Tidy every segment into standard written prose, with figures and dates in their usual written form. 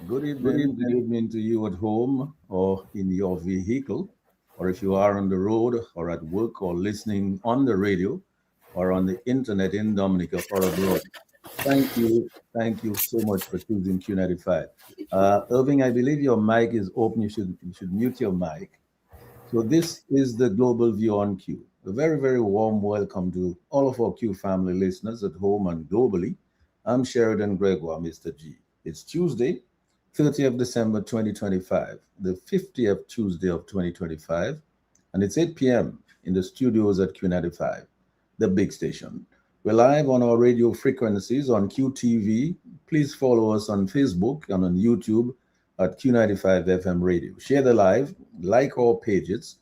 Good Good evening. evening to you at home or in your vehicle, or if you are on the road or at work or listening on the radio or on the internet in Dominica or abroad. Thank you. Thank you so much for choosing Q95. Irving, I believe your mic is open. You should mute your mic. So this is the Global View on Q. A very, very warm welcome to all of our Q family listeners at home and globally. I'm Sheridan Gregoire, Mr. G. It's Tuesday, 30th December 2025, the 50th Tuesday of 2025, and it's 8 p.m. in the studios at Q95, the big station. We're live on our radio frequencies on QTV. Please follow us on Facebook and on YouTube at Q95 FM Radio. Share the live, like our pages.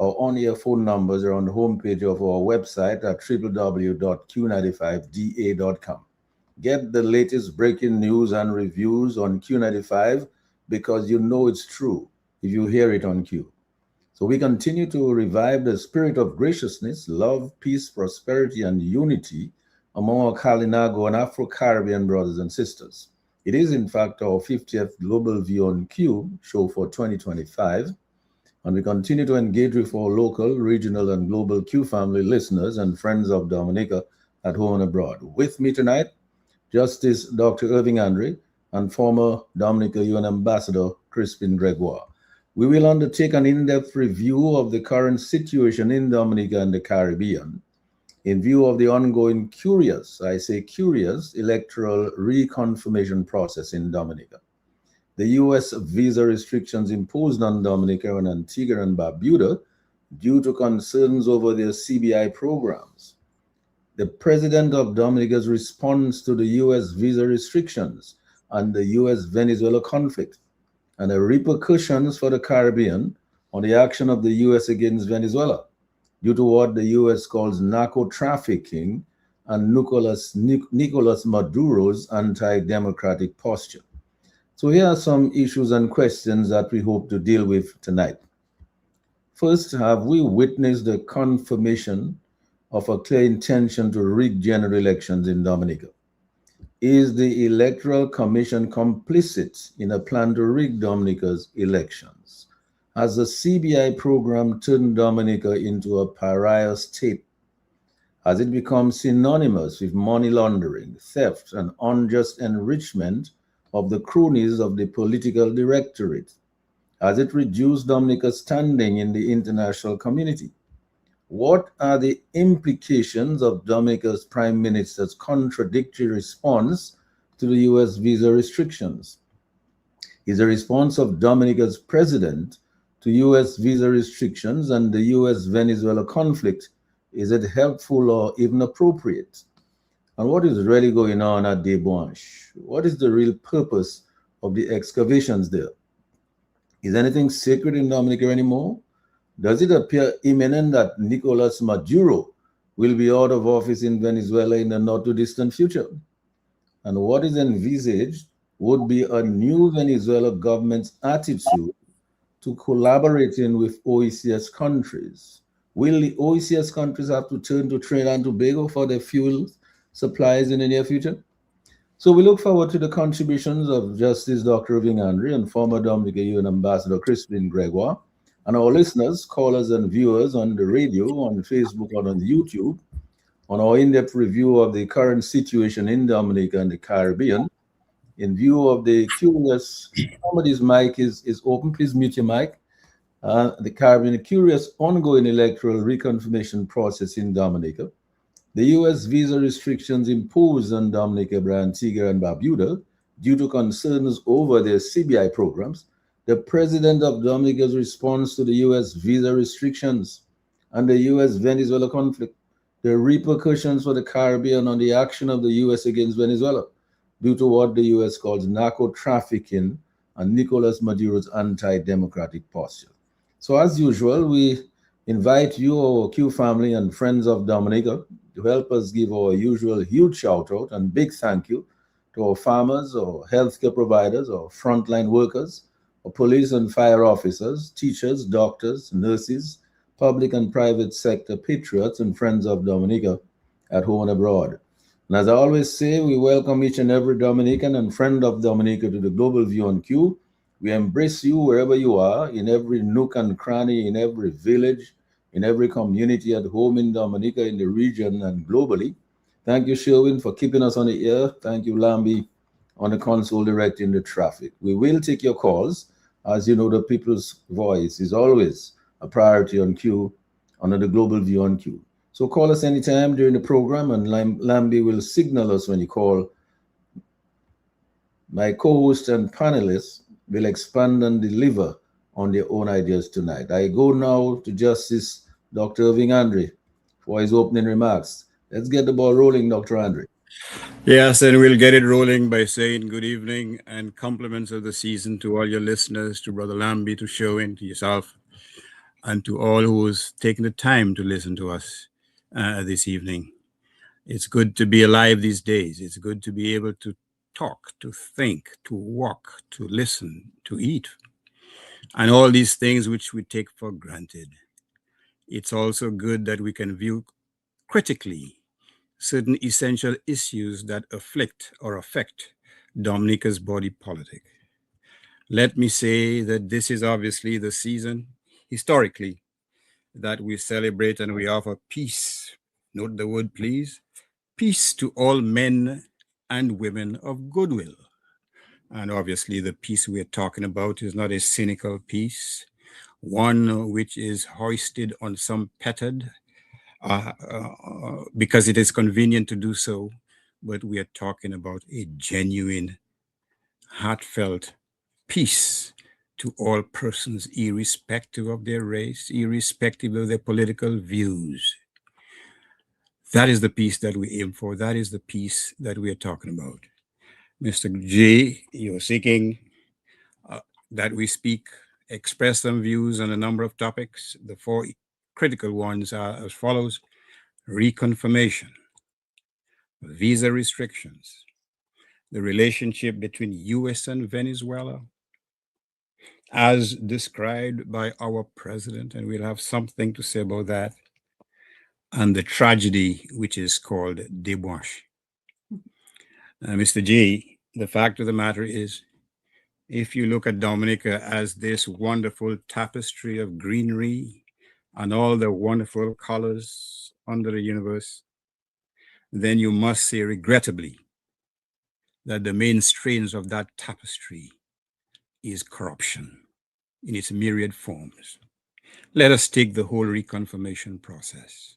Our on-air phone numbers are on the homepage of our website at www.q95da.com. Get the latest breaking news and reviews on Q95 because you know it's true if you hear it on Q. So we continue to revive the spirit of graciousness, love, peace, prosperity, and unity among our Kalinago and Afro-Caribbean brothers and sisters. It is, in fact, our 50th Global View on Q show for 2025, and we continue to engage with our local, regional, and global Q family listeners and friends of Dominica at home and abroad. With me tonight, Justice Dr. Irving Andre and former Dominica UN Ambassador Crispin Gregoire. We will undertake an in-depth review of the current situation in Dominica and the Caribbean in view of the ongoing I say curious, electoral reconfirmation process in Dominica. The U.S. visa restrictions imposed on Dominica and Antigua and Barbuda due to concerns over their CBI programs. The president of Dominica's response to the U.S. visa restrictions and the U.S. Venezuela conflict and the repercussions for the Caribbean on the action of the U.S. against Venezuela due to what the U.S. calls narco trafficking and Nicolas Maduro's anti democratic posture. So, here are some issues and questions that we hope to deal with tonight. First, have we witnessed the confirmation of a clear intention to rig general elections in Dominica? Is the Electoral Commission complicit in a plan to rig Dominica's elections? Has the CBI program turned Dominica into a pariah state? Has it become synonymous with money laundering, theft, and unjust enrichment of the cronies of the political directorate? Has it reduced Dominica's standing in the international community? What are the implications of Dominica's Prime Minister's contradictory response to the U.S. visa restrictions? Is the response of Dominica's president to U.S. visa restrictions and the U.S. Venezuela conflict, is it helpful or even appropriate? And what is really going on at De Blanche? What is the real purpose of the excavations there? Is anything sacred in Dominica anymore? Does it appear imminent that Nicolas Maduro will be out of office in Venezuela in the not too distant future? And what is envisaged would be a new Venezuela government's attitude to collaborating with OECS countries. Will the OECS countries have to turn to Trinidad and Tobago for their fuel supplies in the near future? So we look forward to the contributions of Justice Dr. Irving Andre and former Dominica UN Ambassador Crispin Gregoire, and our listeners, callers, and viewers on the radio, on Facebook, or on YouTube, on our in-depth review of the current situation in Dominica and the Caribbean. In view of the curious, somebody's mic is open, please mute your mic. The Caribbean, curious ongoing electoral reconfirmation process in Dominica. The U.S. visa restrictions imposed on Dominica, Antigua, and Barbuda due to concerns over their CBI programs, the president of Dominica's response to the U.S. visa restrictions and the U.S. Venezuela conflict, the repercussions for the Caribbean on the action of the U.S. against Venezuela due to what the U.S. calls narco trafficking and Nicolas Maduro's anti democratic posture. So, as usual, we invite you, our Q family and friends of Dominica, to help us give our usual huge shout out and big thank you to our farmers, or healthcare providers, or frontline workers, or police and fire officers, teachers, doctors, nurses, public and private sector patriots, and friends of Dominica at home and abroad. And as I always say, we welcome each and every Dominican and friend of Dominica to the Global View on Q. We embrace you wherever you are, in every nook and cranny, in every village, in every community at home in Dominica, in the region, and globally. Thank you, Sherwin, for keeping us on the air. Thank you, Lambi, on the console directing the traffic. We will take your calls. As you know, the people's voice is always a priority on Q, under the Global View on Q. So call us anytime during the program, and Lambi will signal us when you call. My co-host and panelists will expand and deliver on their own ideas tonight. I go now to Justice Dr. Irving Andre for his opening remarks. Let's get the ball rolling, Dr. Andre. Yes, and we'll get it rolling by saying good evening and compliments of the season to all your listeners, to Brother Lamby, to Sherwin, to yourself, and to all who's taken the time to listen to us this evening. It's good to be alive these days. It's good to be able to talk, to think, to walk, to listen, to eat, and all these things which we take for granted. It's also good that we can view critically certain essential issues that afflict or affect Dominica's body politic. Let me say that this is obviously the season, historically, that we celebrate and we offer peace. Note the word, please. Peace to all men and women of goodwill. And obviously, the peace we're talking about is not a cynical peace, one which is hoisted on some petard because it is convenient to do so, but we are talking about a genuine, heartfelt peace to all persons, irrespective of their race, irrespective of their political views. That is the peace that we aim for. That is the peace that we are talking about. Mr. J, you're seeking that we speak, express some views on a number of topics. The four critical ones are as follows: reconfirmation, visa restrictions, the relationship between US and Venezuela, as described by our president, and we'll have something to say about that, and the tragedy which is called debauch. Mr. G, the fact of the matter is, if you look at Dominica as this wonderful tapestry of greenery and all the wonderful colors under the universe, then you must say regrettably that the main strains of that tapestry is corruption in its myriad forms. Let us take the whole reconfirmation process.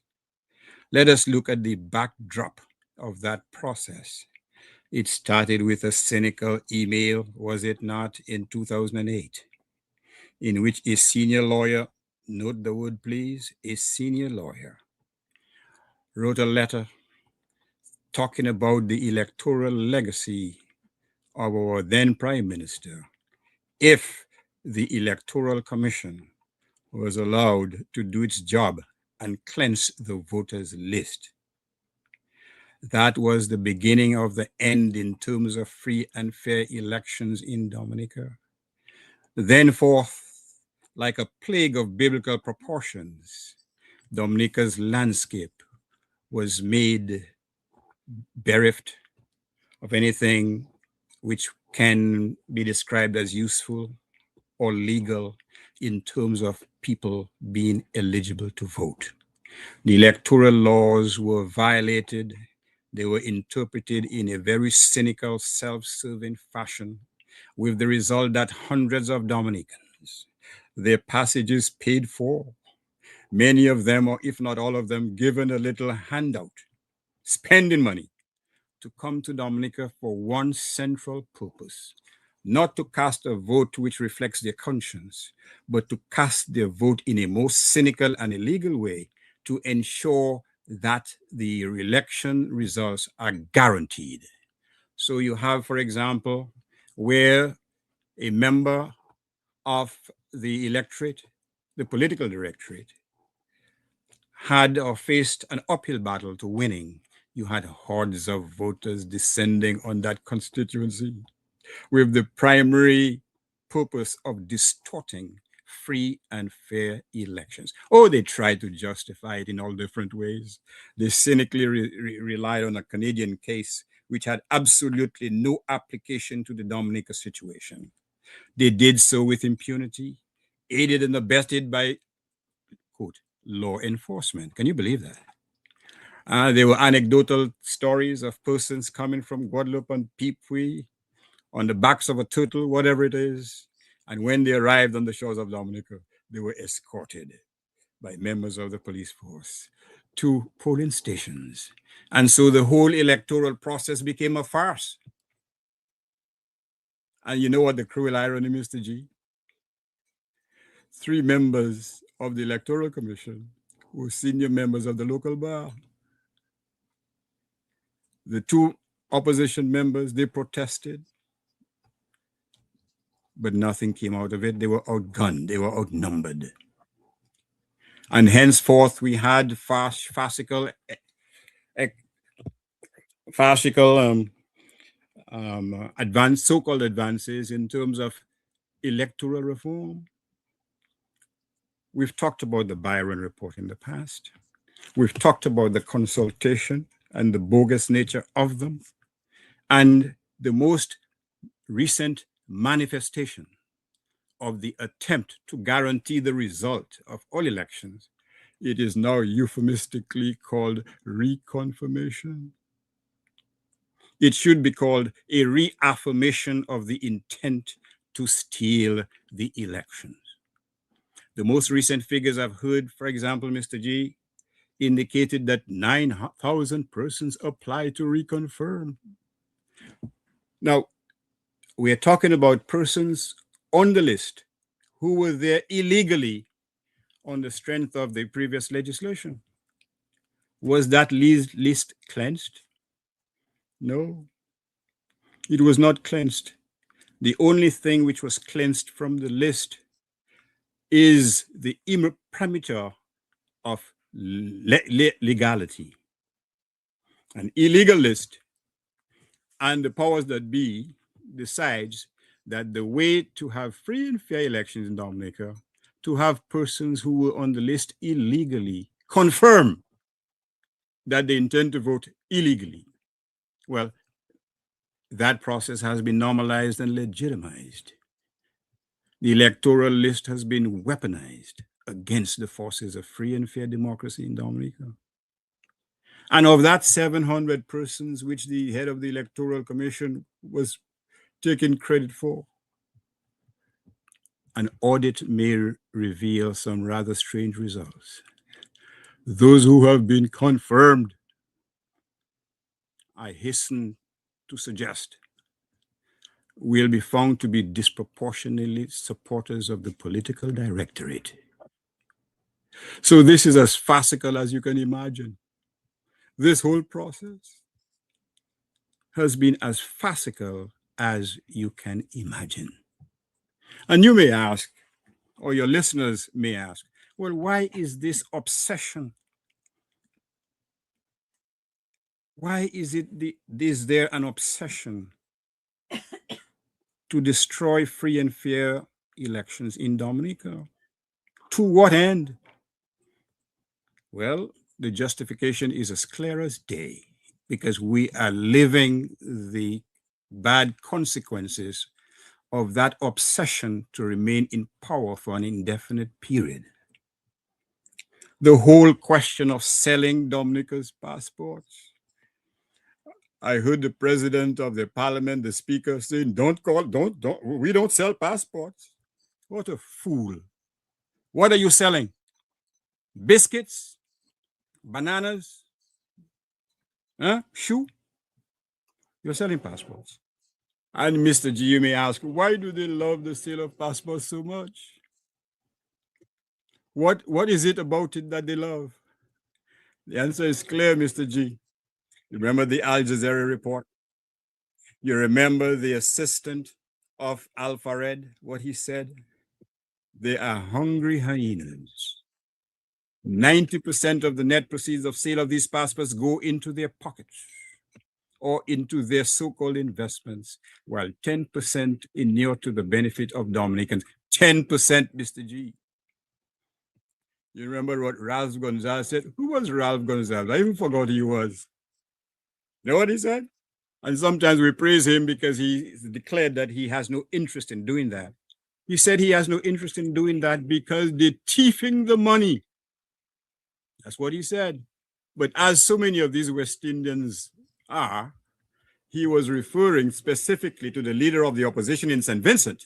Let us look at the backdrop of that process. It started with a cynical email, was it not, in 2008, in which a senior lawyer, note the word please, a senior lawyer, wrote a letter talking about the electoral legacy of our then Prime Minister if the Electoral Commission was allowed to do its job and cleanse the voters' list. That was the beginning of the end in terms of free and fair elections in Dominica. Thenceforth, like a plague of biblical proportions, Dominica's landscape was made bereft of anything which can be described as useful or legal in terms of people being eligible to vote. The electoral laws were violated. They were interpreted in a very cynical, self-serving fashion, with the result that hundreds of Dominicans, their passages paid for, many of them, or if not all of them, given a little handout, spending money to come to Dominica for one central purpose: not to cast a vote which reflects their conscience, but to cast their vote in a most cynical and illegal way to ensure that the election results are guaranteed. So you have, for example, where a member of the electorate, the political directorate, had or faced an uphill battle to winning. You had hordes of voters descending on that constituency with the primary purpose of distorting, free and fair elections. Oh, they tried to justify it in all different ways. They cynically relied on a Canadian case which had absolutely no application to the Dominica situation. They did so with impunity, aided and abetted by, quote, law enforcement. Can you believe that? There were anecdotal stories of persons coming from Guadeloupe and Peepwee on the backs of a turtle, whatever it is. And when they arrived on the shores of Dominica, they were escorted by members of the police force to polling stations. And so the whole electoral process became a farce. And you know what the cruel irony, Mr. G? 3 members of the Electoral Commission were senior members of the local bar. The 2 opposition members, they protested, but nothing came out of it. They were outgunned, they were outnumbered. And henceforth, we had farcical so-called advances in terms of electoral reform. We've talked about the Byron report in the past. We've talked about the consultation and the bogus nature of them. And the most recent manifestation of the attempt to guarantee the result of all elections, it is now euphemistically called reconfirmation. It should be called a reaffirmation of the intent to steal the elections. The most recent figures I've heard, for example, Mr. G, indicated that 9,000 persons applied to reconfirm. Now, we are talking about persons on the list who were there illegally on the strength of the previous legislation. Was that list cleansed? No, it was not cleansed. The only thing which was cleansed from the list is the imprimatur of legality. An illegal list, and the powers that be decides that the way to have free and fair elections in Dominica, to have persons who were on the list illegally confirm that they intend to vote illegally. Well, that process has been normalized and legitimized. The electoral list has been weaponized against the forces of free and fair democracy in Dominica. And of that 700 persons which the head of the Electoral Commission was taking credit for, an audit may reveal some rather strange results. Those who have been confirmed, I hasten to suggest, will be found to be disproportionately supporters of the political directorate. So this is as farcical as you can imagine. This whole process has been as farcical as you can imagine. And you may ask, or your listeners may ask, well, why is this obsession? Why is there an obsession to destroy free and fair elections in Dominica? To what end? Well, the justification is as clear as day, because we are living the bad consequences of that obsession to remain in power for an indefinite period. The whole question of selling Dominica's passports. I heard the president of the parliament, the speaker, saying, we don't sell passports. What a fool. What are you selling? Biscuits? Bananas? Shoe? You're selling passports. And Mr. G, you may ask, why do they love the sale of passports so much? What is it about it that they love? The answer is clear, Mr. G. Remember the Al Jazeera report? You remember the assistant of Al-Fared, what he said? They are hungry hyenas. 90% of the net proceeds of sale of these passports go into their pockets or into their so-called investments, while 10% inure to the benefit of Dominicans. 10%, Mr. G. You remember what Ralph Gonzalez said? Who was Ralph Gonzalez? I even forgot who he was. You know what he said? And sometimes we praise him because he declared that he has no interest in doing that. He said he has no interest in doing that because they're thieving the money. That's what he said. But as so many of these West Indians are, he was referring specifically to the leader of the opposition in St. Vincent.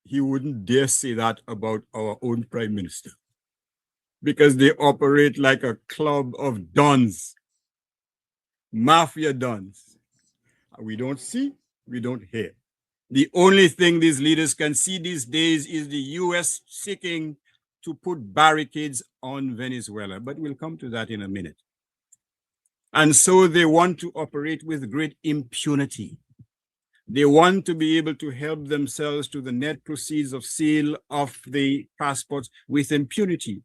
He wouldn't dare say that about our own prime minister because they operate like a club of dons, mafia dons. We don't see, we don't hear. The only thing these leaders can see these days is the US seeking to put barricades on Venezuela, but we'll come to that in a minute. And so they want to operate with great impunity. They want to be able to help themselves to the net proceeds of sale of the passports with impunity,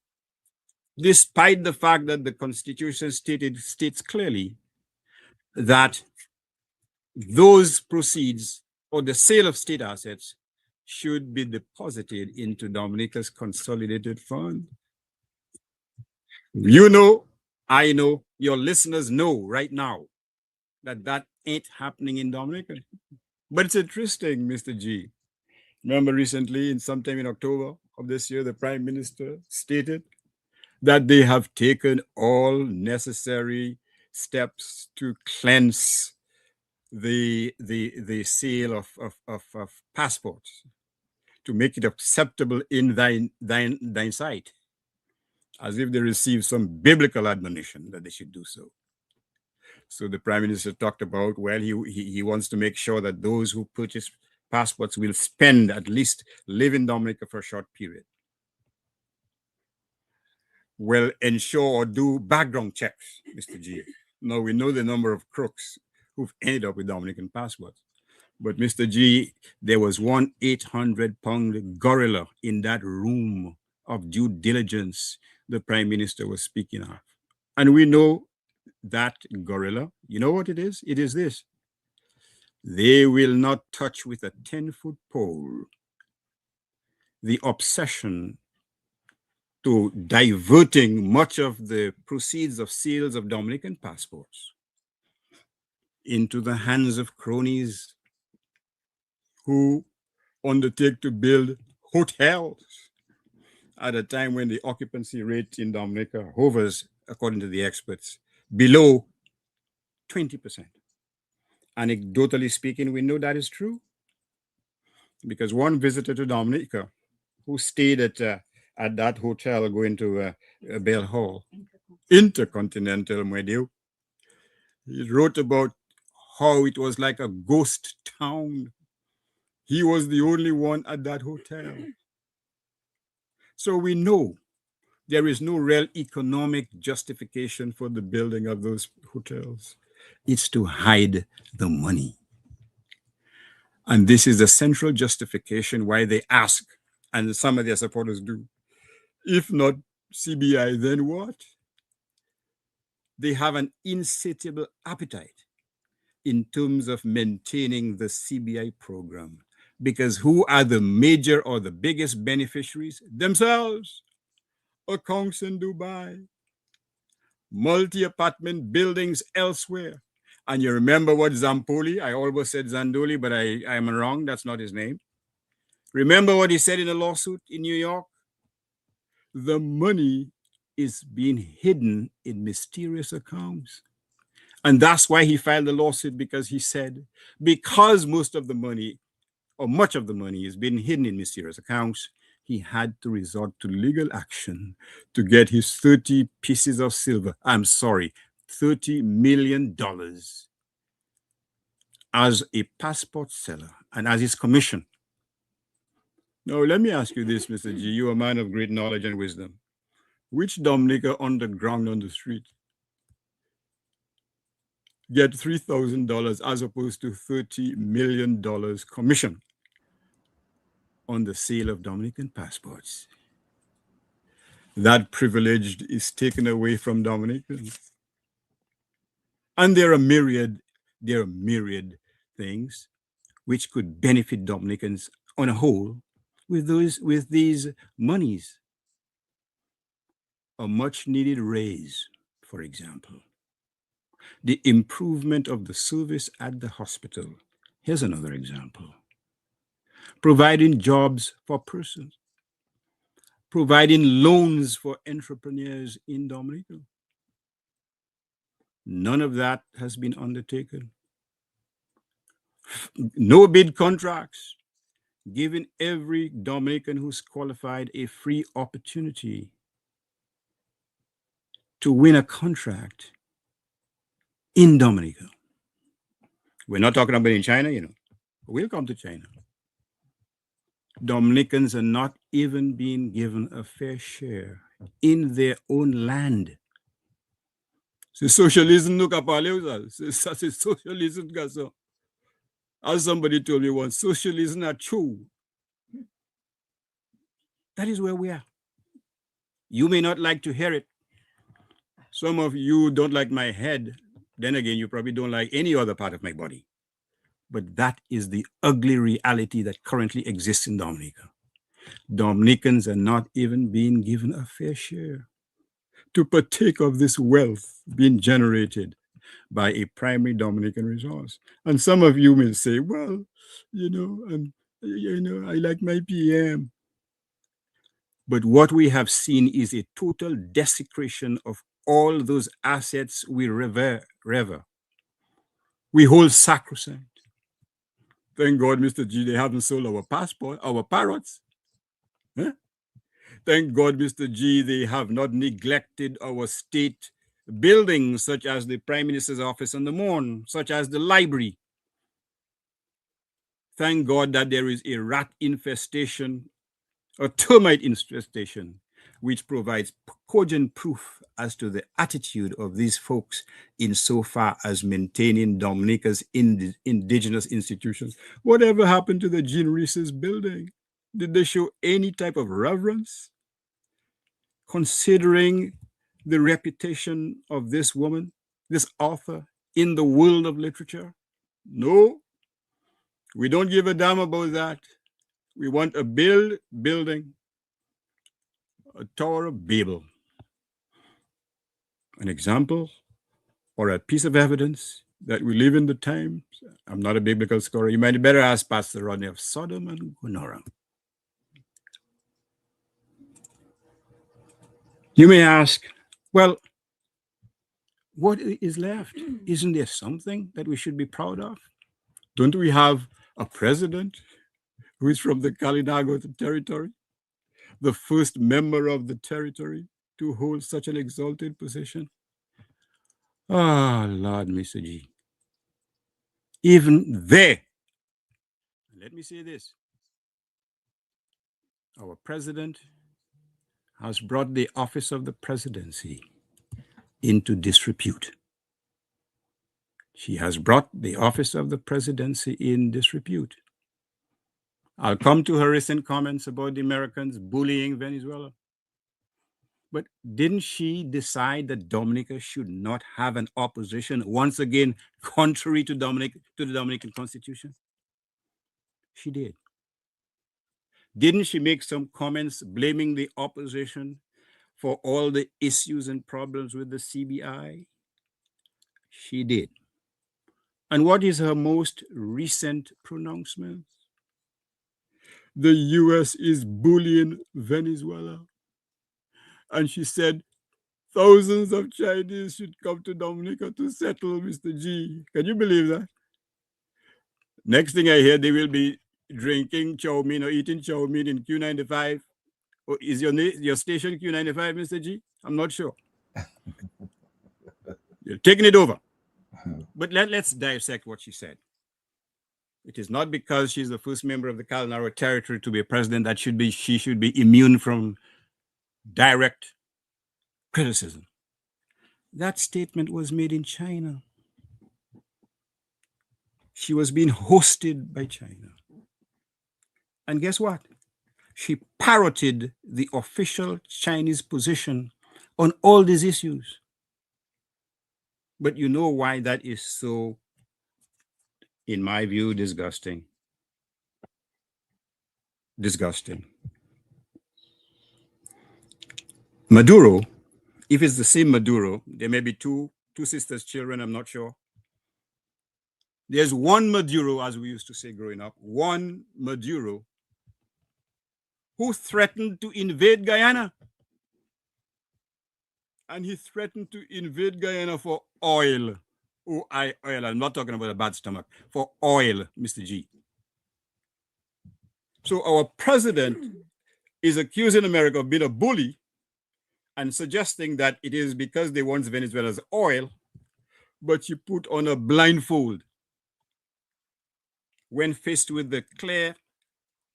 despite the fact that the Constitution states clearly that those proceeds or the sale of state assets should be deposited into Dominica's consolidated fund. You know, I know, your listeners know right now that that ain't happening in Dominica. But it's interesting, Mr. G. Remember recently, sometime in October of this year, the Prime Minister stated that they have taken all necessary steps to cleanse the sale of passports, to make it acceptable in thine sight, as if they received some biblical admonition that they should do so. So the Prime Minister talked about, well, he wants to make sure that those who purchase passports will spend, at least live in Dominica for a short period. Will ensure or do background checks, Mr. G. Now we know the number of crooks who've ended up with Dominican passports. But Mr. G, there was one 800-pound gorilla in that room of due diligence the Prime Minister was speaking of. And we know that gorilla, you know what it is? It is this. They will not touch with a 10-foot pole the obsession to diverting much of the proceeds of sales of Dominican passports into the hands of cronies who undertake to build hotels at a time when the occupancy rate in Dominica hovers, according to the experts, below 20%. Anecdotally speaking, we know that is true because one visitor to Dominica who stayed at that hotel going to Bell Hall, Intercontinental, my dear, he wrote about how it was like a ghost town. He was the only one at that hotel. So we know there is no real economic justification for the building of those hotels. It's to hide the money. And this is the central justification why they ask, and some of their supporters do, if not CBI, then what? They have an insatiable appetite in terms of maintaining the CBI program, because who are the major or the biggest beneficiaries? Themselves. Accounts in Dubai, multi-apartment buildings elsewhere. And you remember what Zampoli, I almost said Zandoli, but I am wrong, that's not his name. Remember what he said in a lawsuit in New York? The money is being hidden in mysterious accounts. And that's why he filed the lawsuit, because he said, because most of the money, or much of the money, is being hidden in mysterious accounts, he had to resort to legal action to get his 30 pieces of silver. I'm sorry, $30 million as a passport seller and as his commission. Now, let me ask you this, Mr. G. You're a man of great knowledge and wisdom. Which Dominica underground on the street get $3,000 as opposed to $30 million commission on the sale of Dominican passports? That privilege is taken away from Dominicans. And there are myriad things which could benefit Dominicans on a whole with these monies? A much needed raise, for example. The improvement of the service at the hospital. Here's another example. Providing jobs for persons, providing loans for entrepreneurs in Dominica. None of that has been undertaken. No bid contracts, giving every Dominican who's qualified a free opportunity to win a contract in Dominica. We're not talking about in China, We'll come to China. Dominicans are not even being given a fair share in their own land. C'est socialisme nous qu'a parlé aux ça c'est socialisme qu'a ça. As somebody told me once, socialism not true. That is where we are. You may not like to hear it. Some of you don't like my head. Then again, you probably don't like any other part of my body. But that is the ugly reality that currently exists in Dominica. Dominicans are not even being given a fair share to partake of this wealth being generated by a primary Dominican resource. And some of you may say, well, I like my PM. But what we have seen is a total desecration of all those assets we revere. We hold sacrosanct. Thank God, Mr. G, they haven't sold our passport, our parrots. Huh? Thank God, Mr. G, they have not neglected our state buildings, such as the Prime Minister's office on the Morn, such as the library. Thank God that there is a rat infestation, a termite infestation, which provides cogent proof as to the attitude of these folks insofar as maintaining Dominica's indigenous institutions. Whatever happened to the Jean Reese's building? Did they show any type of reverence? Considering the reputation of this woman, this author, in the world of literature? No, we don't give a damn about that. We want a building, a Tower of Babel. An example or a piece of evidence that we live in the times. I'm not a biblical scholar. You might better ask Pastor Rodney of Sodom and Gomorrah. You may ask, well, what is left? Isn't there something that we should be proud of? Don't we have a president who is from the Kalinago territory, the first member of the territory to hold such an exalted position? Ah, Lord, Mr. G. Even there, let me say this, our president has brought the office of the presidency into disrepute. She has brought the office of the presidency in disrepute. I'll come to her recent comments about the Americans bullying Venezuela. But didn't she decide that Dominica should not have an opposition, once again, contrary to the Dominican Constitution? She did. Didn't she make some comments blaming the opposition for all the issues and problems with the CBI? She did. And what is her most recent pronouncement? The US is bullying Venezuela. And she said, thousands of Chinese should come to Dominica to settle, Mr. G. Can you believe that? Next thing I hear, they will be drinking chow mein or eating chow mein in Q95. Or is your station Q95, Mr. G? I'm not sure. You're taking it over. But let's dissect what she said. It is not because she's the first member of the Kalinago territory to be a president that she should be immune from direct criticism. That statement was made in China. She was being hosted by China. And guess what? She parroted the official Chinese position on all these issues. But you know why that is so, in my view, disgusting? disgusting. Maduro, if it's the same Maduro, there may be two sisters' children, I'm not sure. There's one Maduro, as we used to say growing up, one Maduro who threatened to invade Guyana. And he threatened to invade Guyana for oil. Oil. I'm not talking about a bad stomach. For oil, Mr. G. So our president is accusing America of being a bully and suggesting that it is because they want Venezuela's oil, but you put on a blindfold when faced with the clear,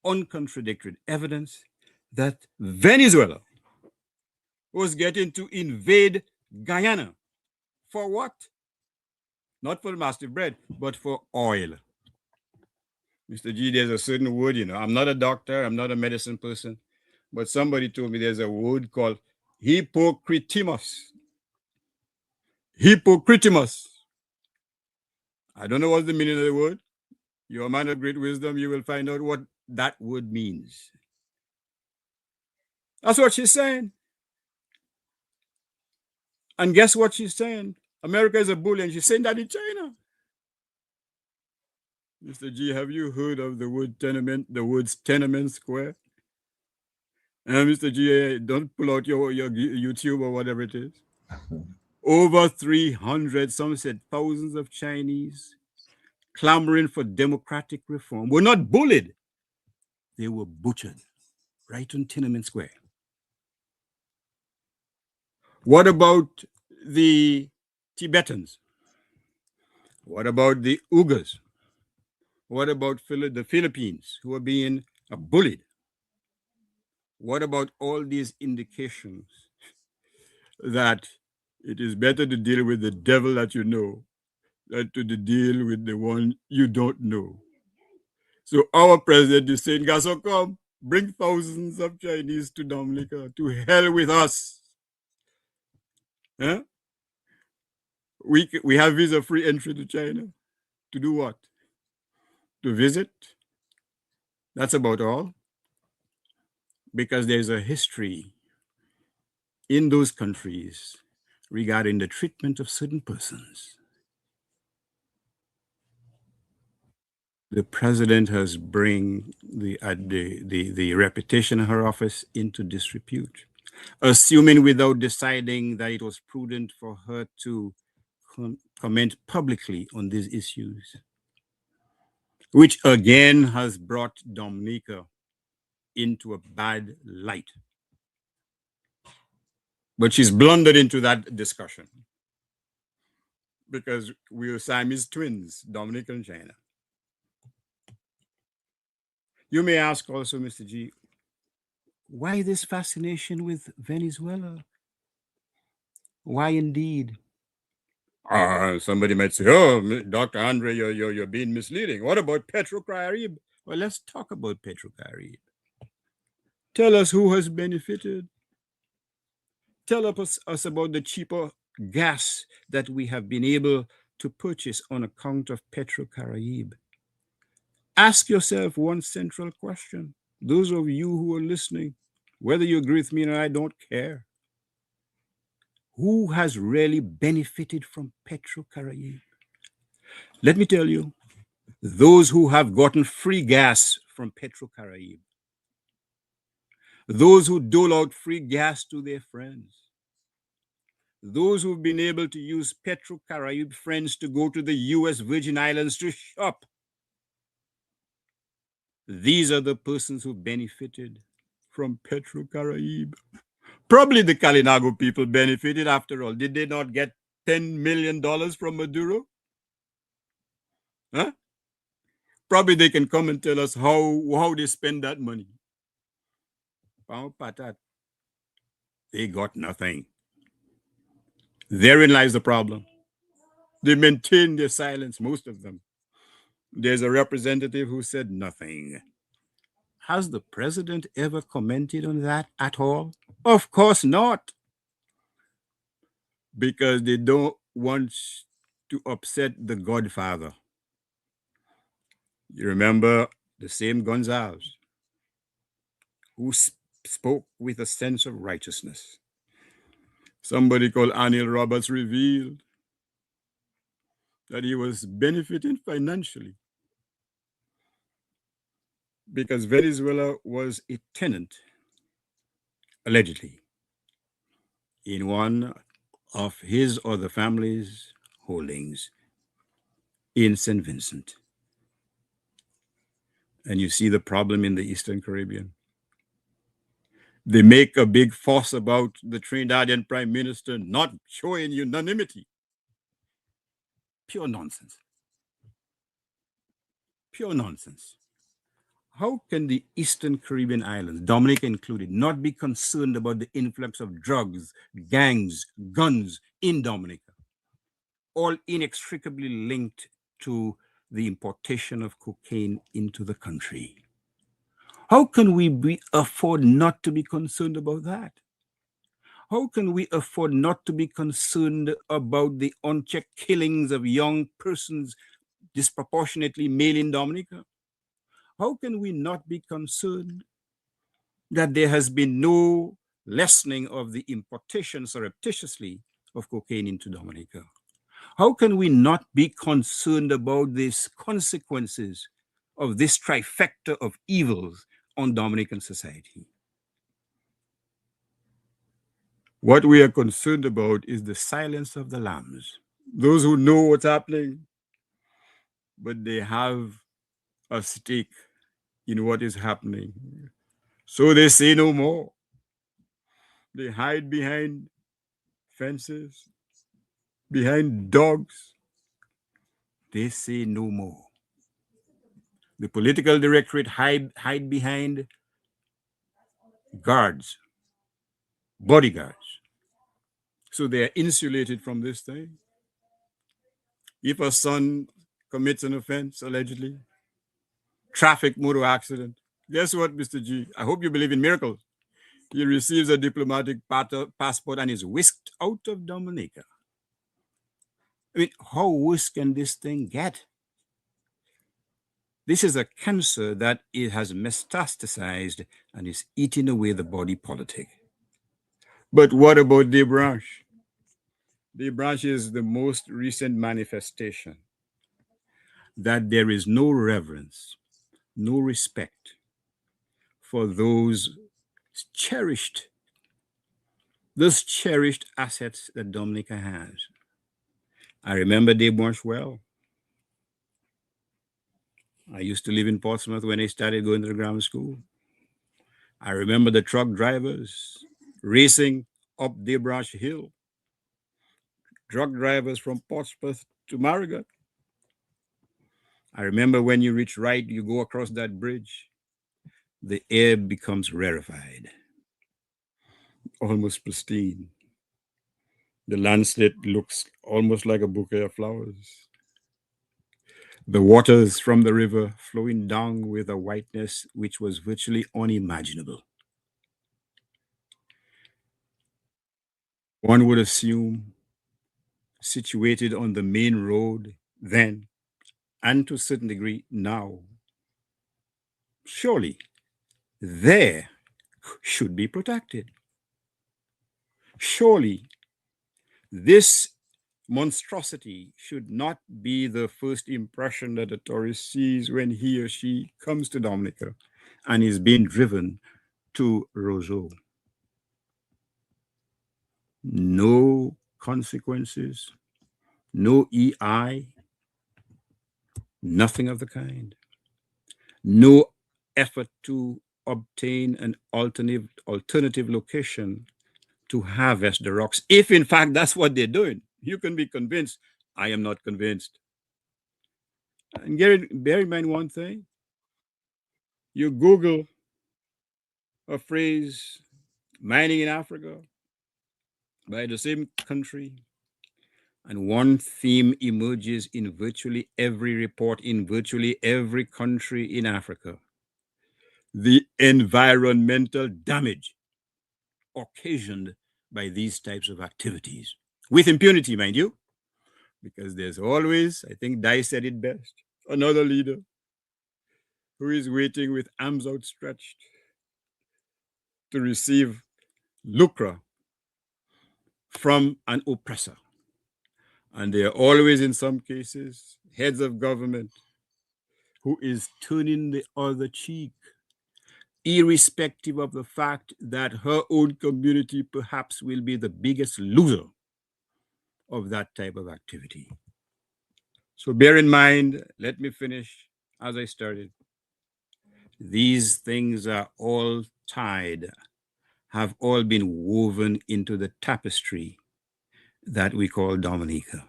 uncontradicted evidence that Venezuela was getting to invade Guyana. For what? Not for the massive bread, but for oil. Mr. G, there's a certain word, I'm not a doctor, I'm not a medicine person, but somebody told me there's a word called hypocritimus. Hypocritimus. I don't know what's the meaning of the word. You're a man of great wisdom, you will find out what that word means. That's what she's saying. And guess what she's saying? America is a bully, and she's saying that in China. Mr. G, have you heard of the word tenement, the words tenement square? Mr. G, don't pull out your YouTube or whatever it is. Over 300, some said thousands of Chinese clamoring for democratic reform were not bullied. They were butchered right on Tiananmen Square. What about the Tibetans? What about the Uyghurs? What about the Philippines who are being bullied? What about all these indications that it is better to deal with the devil that you know than to deal with the one you don't know? So our president is saying, Gaso, come, bring thousands of Chinese to Dominica, to hell with us. Huh? We have visa-free entry to China. To do what? To visit? That's about all. Because there's a history in those countries regarding the treatment of certain persons. The president has bring the reputation of her office into disrepute, assuming without deciding that it was prudent for her to comment publicly on these issues, which again has brought Dominica into a bad light. But she's blundered into that discussion because we are Siamese twins, Dominica and China. You may ask also, Mr. G, why this fascination with Venezuela? Why indeed? Somebody might say, oh, Dr. Andre, you're being misleading. What about Petrocaribe? Well, let's talk about Petrocaribe. Tell us who has benefited. Tell us about the cheaper gas that we have been able to purchase on account of Petrocaribe. Ask yourself one central question. Those of you who are listening, whether you agree with me or I don't care. Who has really benefited from Petrocaribe? Let me tell you, those who have gotten free gas from Petrocaribe, those who dole out free gas to their friends, those who've been able to use Petrocaribe friends to go to the US Virgin Islands to shop, these are the persons who benefited from Petrocaribe. Probably the Kalinago people benefited after all. Did they not get $10 million from Maduro? Huh? Probably they can come and tell us how they spend that money. They got nothing. Therein lies the problem. They maintain their silence, most of them. There's a representative who said nothing. Has the president ever commented on that at all? Of course not. Because they don't want to upset the Godfather. You remember the same Gonzales. who spoke with a sense of righteousness. Somebody called Anil Roberts revealed that he was benefiting financially because Venezuela was a tenant, allegedly, in one of his or the family's holdings in St. Vincent. And you see the problem in the Eastern Caribbean. They make a big fuss about the Trinidadian Prime Minister not showing unanimity. Pure nonsense. Pure nonsense. How can the Eastern Caribbean islands, Dominica included, not be concerned about the influx of drugs, gangs, guns in Dominica, all inextricably linked to the importation of cocaine into the country? How can we afford not to be concerned about that? How can we afford not to be concerned about the unchecked killings of young persons, disproportionately male in Dominica? How can we not be concerned that there has been no lessening of the importation surreptitiously of cocaine into Dominica? How can we not be concerned about these consequences of this trifecta of evils on Dominican society? What we are concerned about is the silence of the lambs, those who know what's happening, but they have a stake in what is happening. So they say no more. They hide behind fences, behind dogs. They say no more. The political directorate hide behind guards, bodyguards. So they are insulated from this thing. If a son commits an offense, allegedly, traffic motor accident, guess what, Mr. G? I hope you believe in miracles. He receives a diplomatic passport and is whisked out of Dominica. I mean, how worse can this thing get? This is a cancer that it has metastasized and is eating away the body politic. But what about Debranche? Debranche is the most recent manifestation that there is no reverence, no respect for those cherished assets that Dominica has. I remember Debranche well. I used to live in Portsmouth when I started going to the grammar school. I remember the truck drivers racing up Debranche Hill, truck drivers from Portsmouth to Marigot. I remember when you reach right, you go across that bridge, the air becomes rarefied, almost pristine. The landscape looks almost like a bouquet of flowers. The waters from the river flowing down with a whiteness which was virtually unimaginable. One would assume situated on the main road then, and to a certain degree now, surely there should be protected. Surely this monstrosity should not be the first impression that a tourist sees when he or she comes to Dominica and is being driven to Roseau. No consequences, no EI, nothing of the kind. No effort to obtain an alternative location to harvest the rocks. If in fact that's what they're doing, you can be convinced. I am not convinced. And bear in mind one thing. You Google a phrase, mining in Africa, by the same country, and one theme emerges in virtually every report in virtually every country in Africa: the environmental damage occasioned by these types of activities. With impunity, mind you, because there's always, I think Dai said it best, another leader who is waiting with arms outstretched to receive lucre from an oppressor. And there are always, in some cases, heads of government who is turning the other cheek, irrespective of the fact that her own community perhaps will be the biggest loser of that type of activity. So bear in mind, let me finish as I started. These things are all tied, have all been woven into the tapestry that we call Dominica.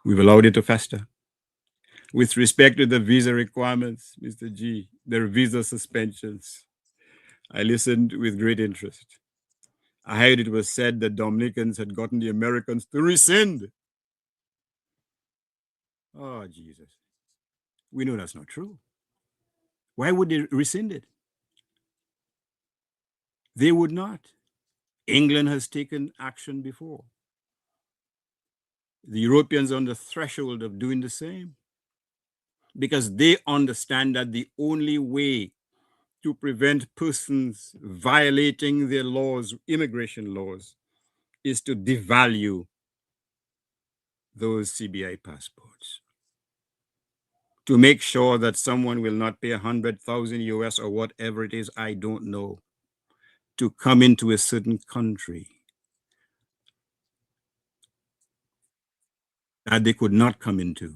We've allowed it to fester. With respect to the visa requirements, Mr. G, their visa suspensions, I listened with great interest. I heard it was said that Dominicans had gotten the Americans to rescind. Oh, Jesus. We know that's not true. Why would they rescind it? They would not. England has taken action before. The Europeans are on the threshold of doing the same because they understand that the only way to prevent persons violating their laws, immigration laws, is to devalue those CBI passports. To make sure that someone will not pay 100,000 US or whatever it is, I don't know, to come into a certain country that they could not come into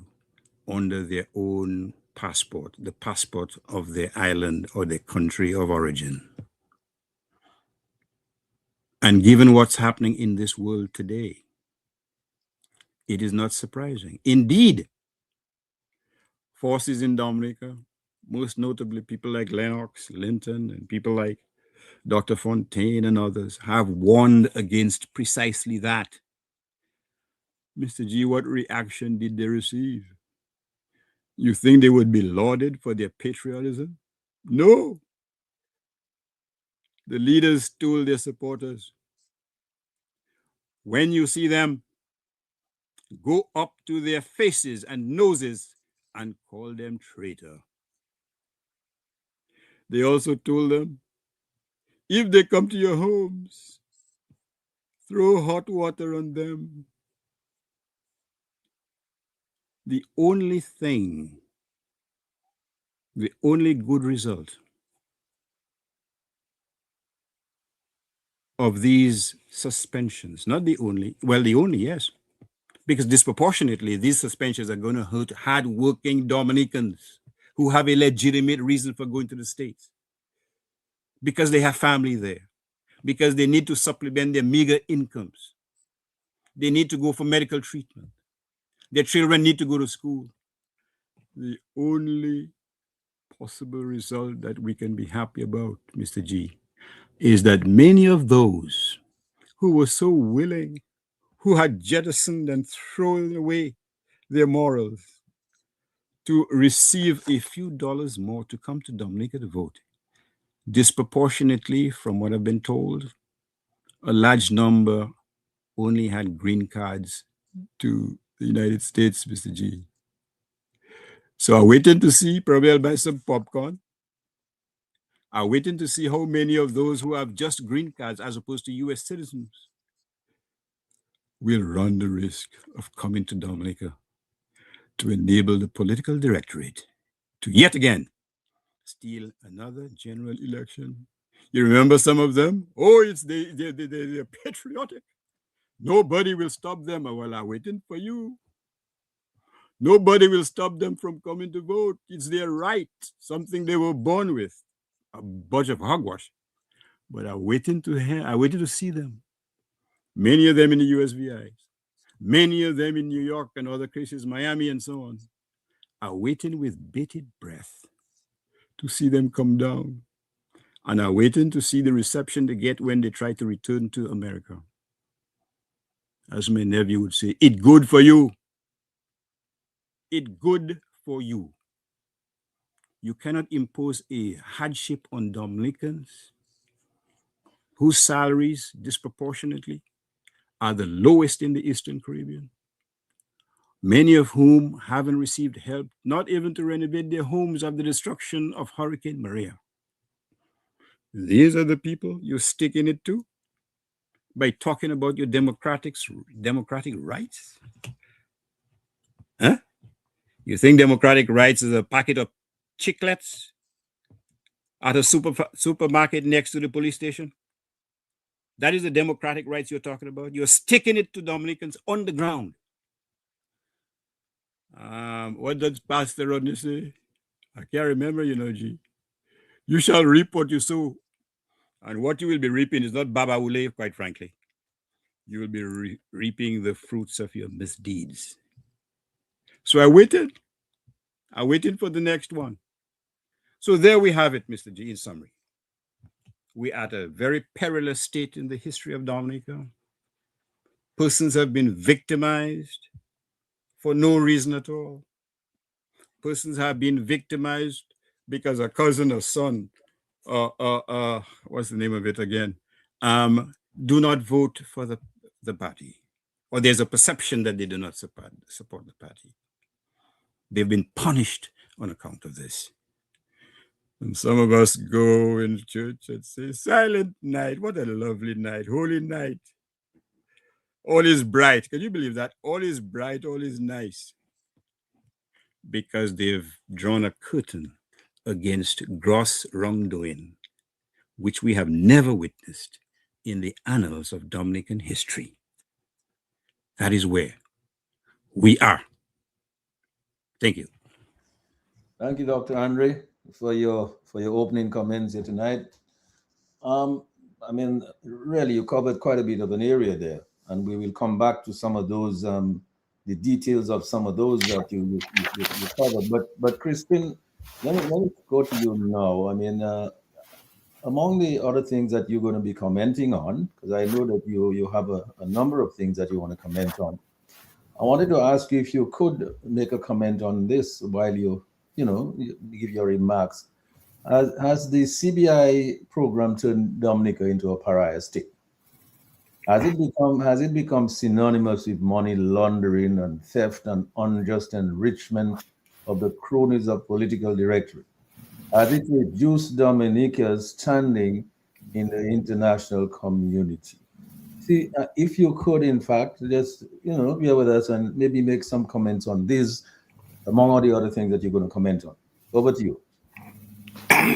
under their own passport, the passport of their island or their country of origin. And given what's happening in this world today, it is not surprising. Indeed, forces in Dominica, most notably people like Lennox, Linton, and people like Dr. Fontaine and others, have warned against precisely that. Mr. G, what reaction did they receive? You think they would be lauded for their patriotism? No. The leaders told their supporters, when you see them, go up to their faces and noses and call them traitor. They also told them, if they come to your homes, throw hot water on them. The only thing, the only good result of these suspensions, not the only, well, the only, yes, because disproportionately, these suspensions are going to hurt hardworking Dominicans who have a legitimate reason for going to the States because they have family there, because they need to supplement their meager incomes. They need to go for medical treatment. Their children need to go to school. The only possible result that we can be happy about, Mr. G, is that many of those who were so willing, who had jettisoned and thrown away their morals to receive a few dollars more to come to Dominica to vote, disproportionately, from what I've been told, a large number only had green cards to the United States, Mr. G. So I'm waiting to see, probably I'll buy some popcorn. I'm waiting to see how many of those who have just green cards as opposed to US citizens will run the risk of coming to Dominica to enable the political directorate to yet again steal another general election. You remember some of them? Oh, they're patriotic. Nobody will stop them. Well, I'm waiting for you. Nobody will stop them from coming to vote. It's their right, something they were born with. A bunch of hogwash. But I'm waiting to see them. Many of them in the USVI, many of them in New York and other places, Miami and so on, are waiting with bated breath to see them come down, and are waiting to see the reception they get when they try to return to America. As my nephew would say, it's good for you. It's good for you. You cannot impose a hardship on Dominicans whose salaries disproportionately are the lowest in the Eastern Caribbean, many of whom haven't received help, not even to renovate their homes after the destruction of Hurricane Maria. These are the people you're sticking it to by talking about your democratic rights? Huh? You think democratic rights is a packet of chiclets at a supermarket next to the police station? That is the democratic rights you're talking about. You're sticking it to Dominicans on the ground. What does Pastor Rodney say? I can't remember, G. You shall reap what you sow. And what you will be reaping is not Baba Ule, quite frankly. You will be reaping the fruits of your misdeeds. So I waited for the next one. So there we have it, Mr. G, in summary. We're at a very perilous state in the history of Dominica. Persons have been victimized for no reason at all. Persons have been victimized because a cousin or son, what's the name of it again? Do not vote for the party. Or there's a perception that they do not support the party. They've been punished on account of this. And some of us go in church and say, Silent night, what a lovely night, holy night. All is bright. Can you believe that? All is bright, all is nice. Because they've drawn a curtain against gross wrongdoing, which we have never witnessed in the annals of Dominican history. That is where we are. Thank you. Thank you, Dr. Andre, for your opening comments here tonight. I mean, really, you covered quite a bit of an area there, and we will come back to some of those, the details of some of those that you covered. But Crispin, let me go to you now. I mean, among the other things that you're going to be commenting on, because I know that you have a number of things that you want to comment on. I wanted to ask you if you could make a comment on this while you give your remarks. Has the CBI program turned Dominica into a pariah state? Has it become synonymous with money laundering and theft and unjust enrichment of the cronies of political directory? Has it reduced Dominica's standing in the international community? See, if you could, in fact, just bear with us and maybe make some comments on this, among all the other things that you're going to comment on. Over to you.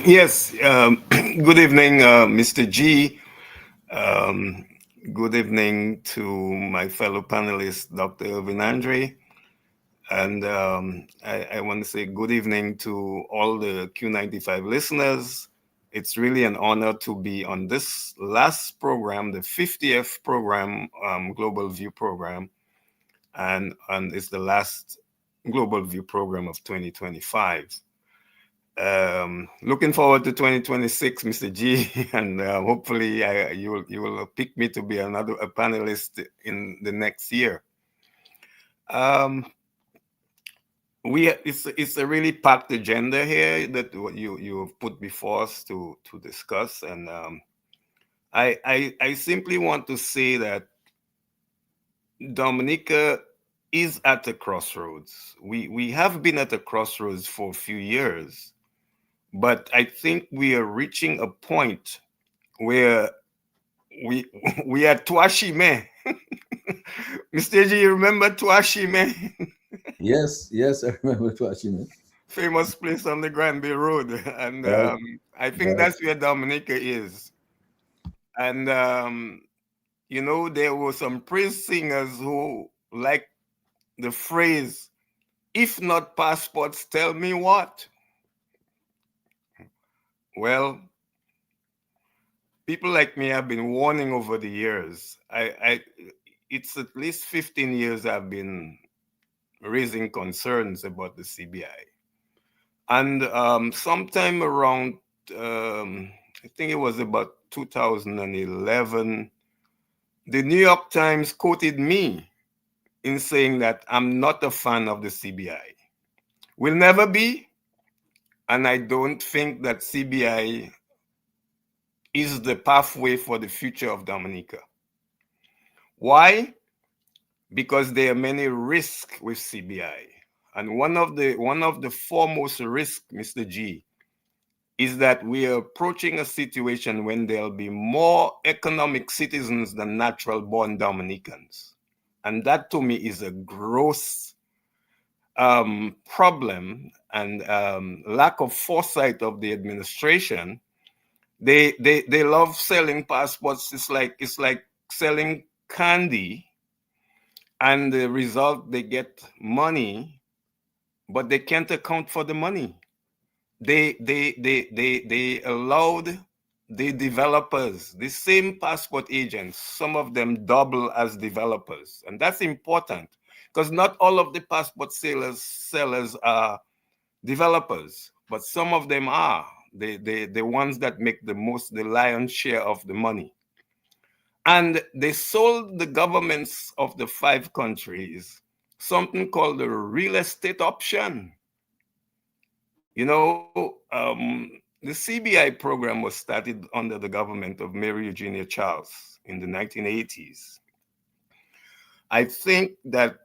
Yes. Good evening, Mr. G. Good evening to my fellow panelist, Dr. Irvin Andre. And I want to say good evening to all the Q95 listeners. It's really an honor to be on this last program, the 50th program, Global View program. And it's the last Global View program of 2025. Looking forward to 2026, Mr. G, and hopefully you will pick me to be a panelist in the next year. It's a really packed agenda here that you have put before us to discuss, and I simply want to say that Dominica is at a crossroads. We have been at a crossroads for a few years. But I think we are reaching a point where we are Tuashime. Mr. G, you remember Tuashime? Yes, I remember Tuashime. Famous place on the Granby Road. And I think that's where Dominica is. And, there were some praise singers who liked the phrase, if not passports, tell me what? Well, people like me have been warning over the years. It's at least 15 years I've been raising concerns about the CBI. And sometime around, I think it was about 2011, the New York Times quoted me in saying that I'm not a fan of the CBI. Will never be. And I don't think that CBI is the pathway for the future of Dominica. Why? Because there are many risks with CBI. And one of the foremost risks, Mr. G, is that we are approaching a situation when there'll be more economic citizens than natural born Dominicans. And that to me is a gross problem and lack of foresight of the administration. They love selling passports. It's like selling candy, and the result, they get money, but they can't account for the money. They allowed the developers, the same passport agents, some of them double as developers. And that's important because not all of the passport sellers are developers, but some of them are the ones that make the lion's share of the money. And they sold the governments of the 5 countries something called the real estate option. You know, the CBI program was started under the government of Mary Eugenia Charles in the 1980s. I think that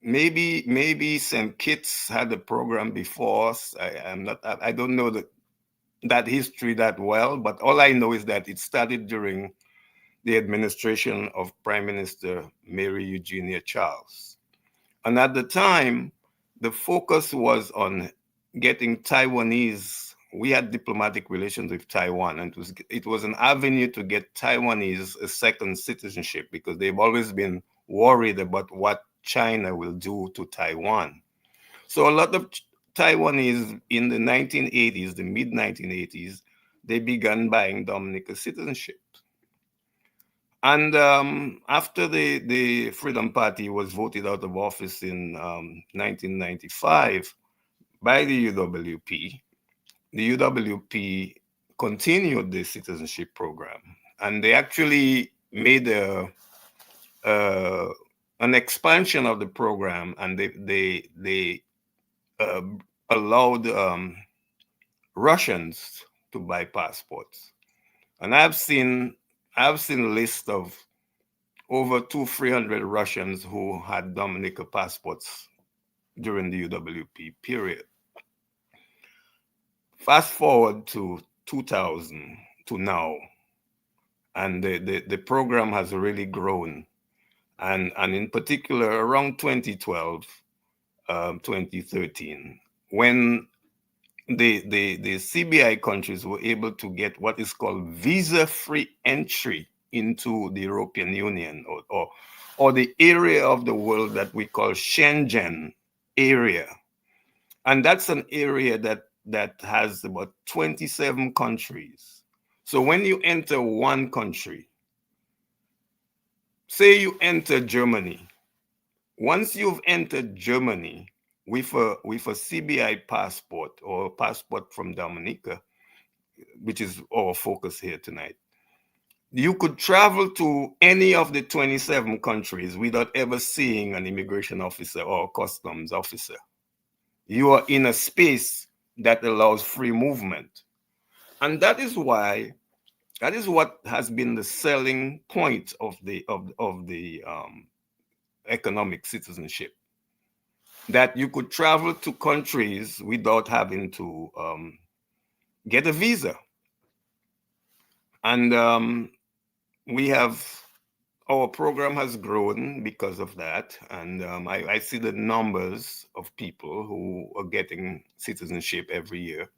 maybe St. Kitts had a program before us. I don't know that history that well, but all I know is that it started during the administration of Prime Minister Mary Eugenia Charles. And at the time, the focus was on getting Taiwanese. We had diplomatic relations with Taiwan, and it was an avenue to get Taiwanese a second citizenship because they've always been worried about what China will do to Taiwan. So a lot of Taiwanese in the 1980s, the mid 1980s, they began buying Dominica citizenship. And after the Freedom Party was voted out of office in 1995 by the UWP continued the citizenship program. And they actually made an expansion of the program, and they allowed Russians to buy passports. And I've seen a list of over 200-300 Russians who had Dominica passports during the UWP period. Fast forward to 2000 to now, and the program has really grown. And in particular, around 2012, 2013, when the CBI countries were able to get what is called visa-free entry into the European Union or the area of the world that we call Schengen area. And that's an area that has about 27 countries. So when you enter one country, say you enter Germany, once you've entered Germany with a CBI passport or a passport from Dominica, which is our focus here tonight, you could travel to any of the 27 countries without ever seeing an immigration officer or a customs officer. You are in a space that allows free movement. And that is what has been the selling point of the economic citizenship, that you could travel to countries without having to get a visa. And our program has grown because of that. And I see the numbers of people who are getting citizenship every year.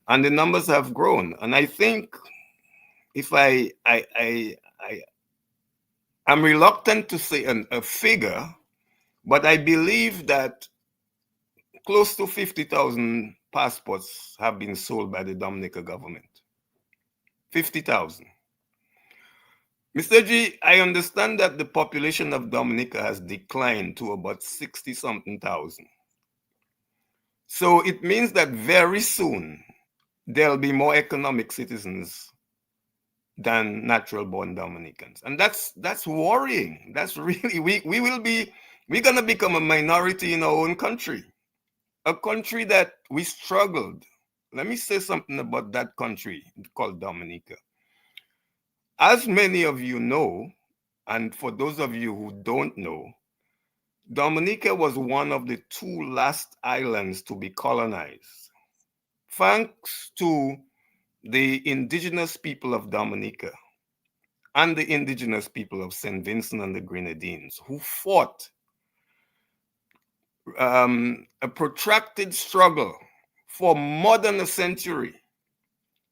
And the numbers have grown. And I think if I'm reluctant to say a figure, but I believe that close to 50,000 passports have been sold by the Dominica government. 50,000. Mr. G, I understand that the population of Dominica has declined to about 60-something thousand. So it means that very soon there'll be more economic citizens than natural-born Dominicans. And that's worrying. That's really, we're gonna become a minority in our own country. A country that we struggled. Let me say something about that country called Dominica. As many of you know, and for those of you who don't know, Dominica was one of the 2 last islands to be colonized. thanks to the indigenous people of Dominica and the indigenous people of St. Vincent and the Grenadines, who fought a protracted struggle for more than a century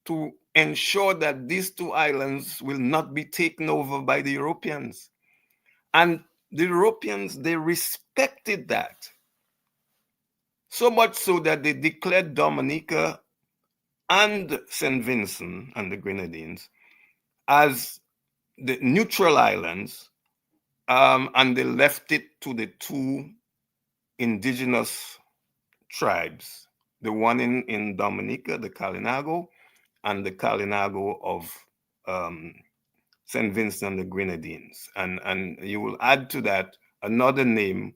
to ensure that these two islands will not be taken over by the Europeans. And the Europeans, they respected that. So much so that they declared Dominica and St. Vincent and the Grenadines as the neutral islands, and they left it to the two indigenous tribes, the one in Dominica, the Kalinago, and the Kalinago of St. Vincent and the Grenadines. And you will add to that another name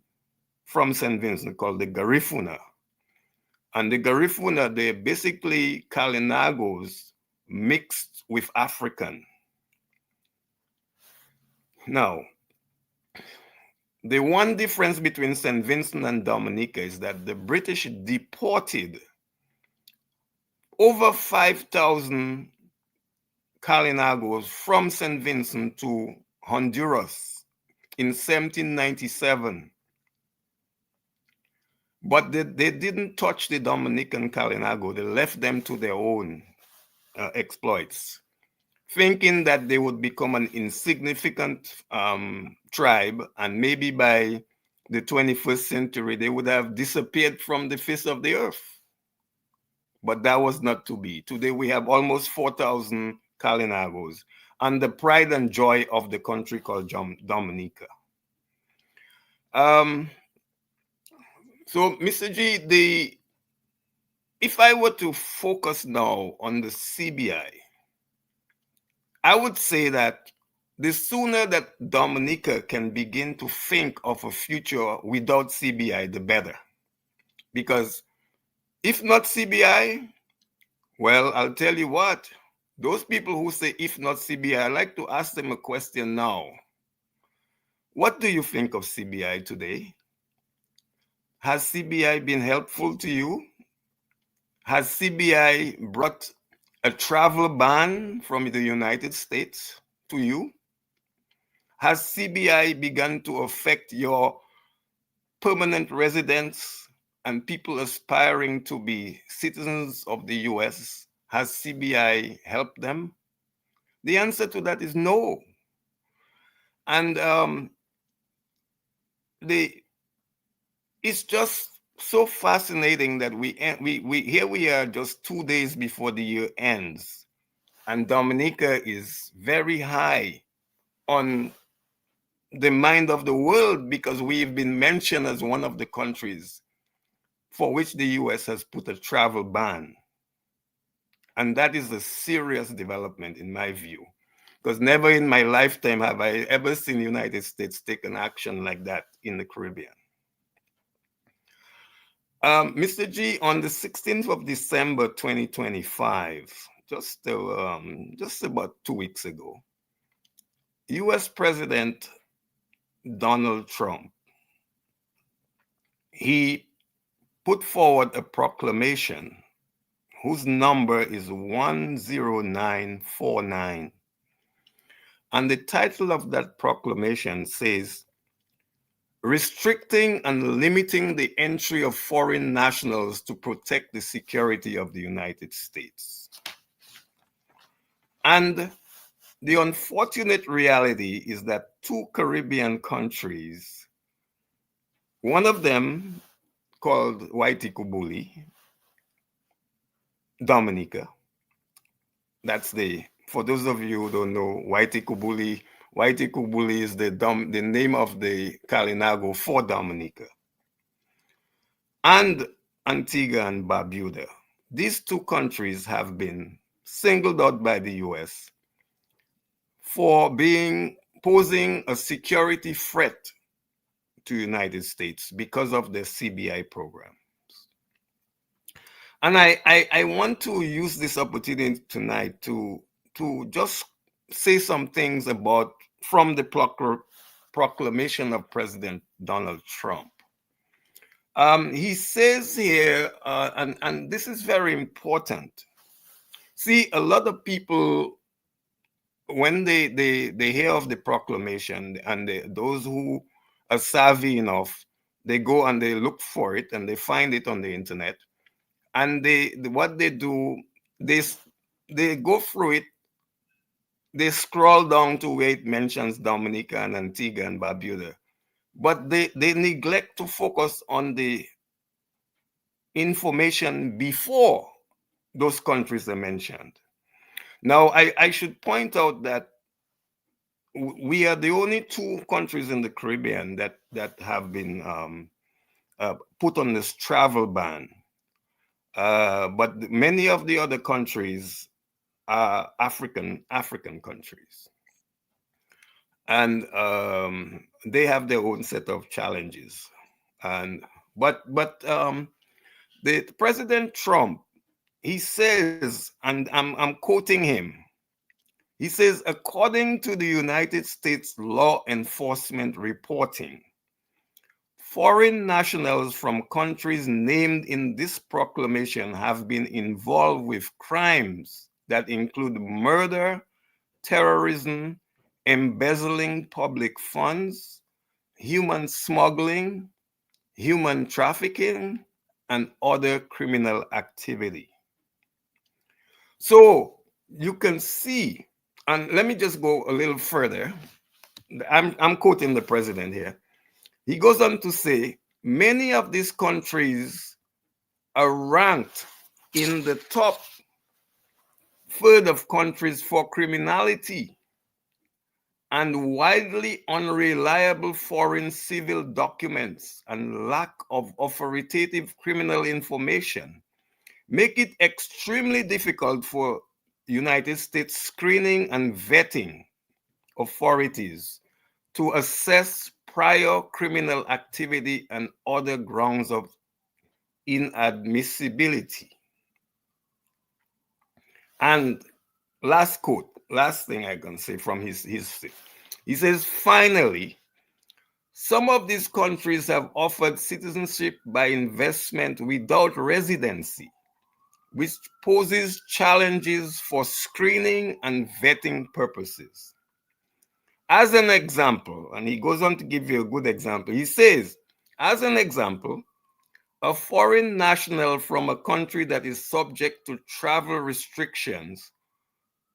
from St. Vincent called the Garifuna. And the Garifuna, they're basically Kalinagos mixed with African. Now, the one difference between St. Vincent and Dominica is that the British deported over 5,000 Kalinagos from St. Vincent to Honduras in 1797. But they didn't touch the Dominican Kalinago. They left them to their own exploits, thinking that they would become an insignificant tribe, and maybe by the 21st century, they would have disappeared from the face of the earth. But that was not to be. Today, we have almost 4,000 Kalinagos and the pride and joy of the country called Dominica. So, Mr. G, if I were to focus now on the CBI, I would say that the sooner that Dominica can begin to think of a future without CBI, the better. Because if not CBI, well, I'll tell you what, those people who say if not CBI, I'd like to ask them a question now. What do you think of CBI today? Has CBI been helpful to you? Has CBI brought a travel ban from the United States to you? Has CBI begun to affect your permanent residents and people aspiring to be citizens of the US? Has CBI helped them? The answer to that is no. And it's just so fascinating that here we are just 2 days before the year ends, and Dominica is very high on the mind of the world because we've been mentioned as one of the countries for which the US has put a travel ban. And that is a serious development in my view, because never in my lifetime have I ever seen the United States take an action like that in the Caribbean. Mr. G, on the 16th of December, 2025, just about 2 weeks ago, US President Donald Trump, he put forward a proclamation whose number is 10949. And the title of that proclamation says, restricting and limiting the entry of foreign nationals to protect the security of the United States. And the unfortunate reality is that two Caribbean countries, one of them called Waitikubuli, Dominica, for those of you who don't know, Waitikubuli is the name of the Kalinago for Dominica. And Antigua and Barbuda. These two countries have been singled out by the US for posing a security threat to the United States because of the CBI programs. And I want to use this opportunity tonight to just say some things from the proclamation of President Donald Trump. He says here, and this is very important. See, a lot of people, when they hear of the proclamation, and those who are savvy enough, they go and they look for it and they find it on the internet, and what they do, they go through it, they scroll down to where it mentions Dominica and Antigua and Barbuda, but they neglect to focus on the information before those countries are mentioned. Now, I should point out that we are the only two countries in the Caribbean that have been put on this travel ban. But many of the other countries are African countries, and they have their own set of challenges. And but the President Trump, he says, and I'm quoting him. He says, according to the United States law enforcement reporting, foreign nationals from countries named in this proclamation have been involved with crimes that include murder, terrorism, embezzling public funds, human smuggling, human trafficking, and other criminal activity. So you can see, and let me just go a little further. I'm quoting the president here. He goes on to say, many of these countries are ranked in the top third of countries for criminality and widely unreliable foreign civil documents and lack of authoritative criminal information make it extremely difficult for United States screening and vetting authorities to assess prior criminal activity and other grounds of inadmissibility. And last quote, last thing I can say from his history. He says, finally, some of these countries have offered citizenship by investment without residency, which poses challenges for screening and vetting purposes. As an example, and he goes on to give you a good example, he says, as an example, a foreign national from a country that is subject to travel restrictions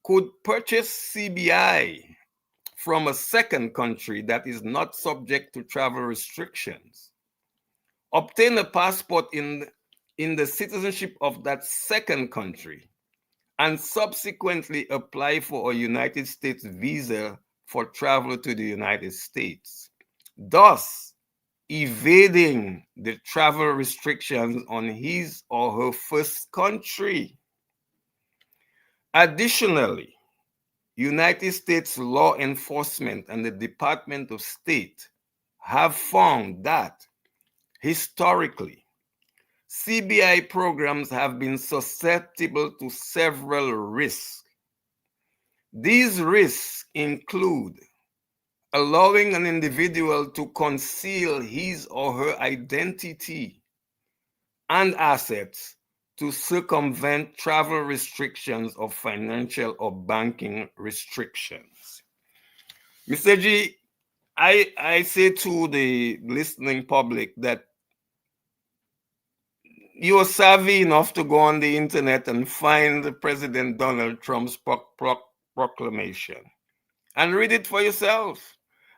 could purchase CBI from a second country that is not subject to travel restrictions, obtain a passport in the citizenship of that second country, and subsequently apply for a United States visa for travel to the United States, thus evading the travel restrictions on his or her first country. Additionally, United States law enforcement and the Department of State have found that historically, CBI programs have been susceptible to several risks. These risks include allowing an individual to conceal his or her identity and assets to circumvent travel restrictions or financial or banking restrictions. Mr. G, I say to the listening public that you are savvy enough to go on the internet and find President Donald Trump's proclamation and read it for yourself.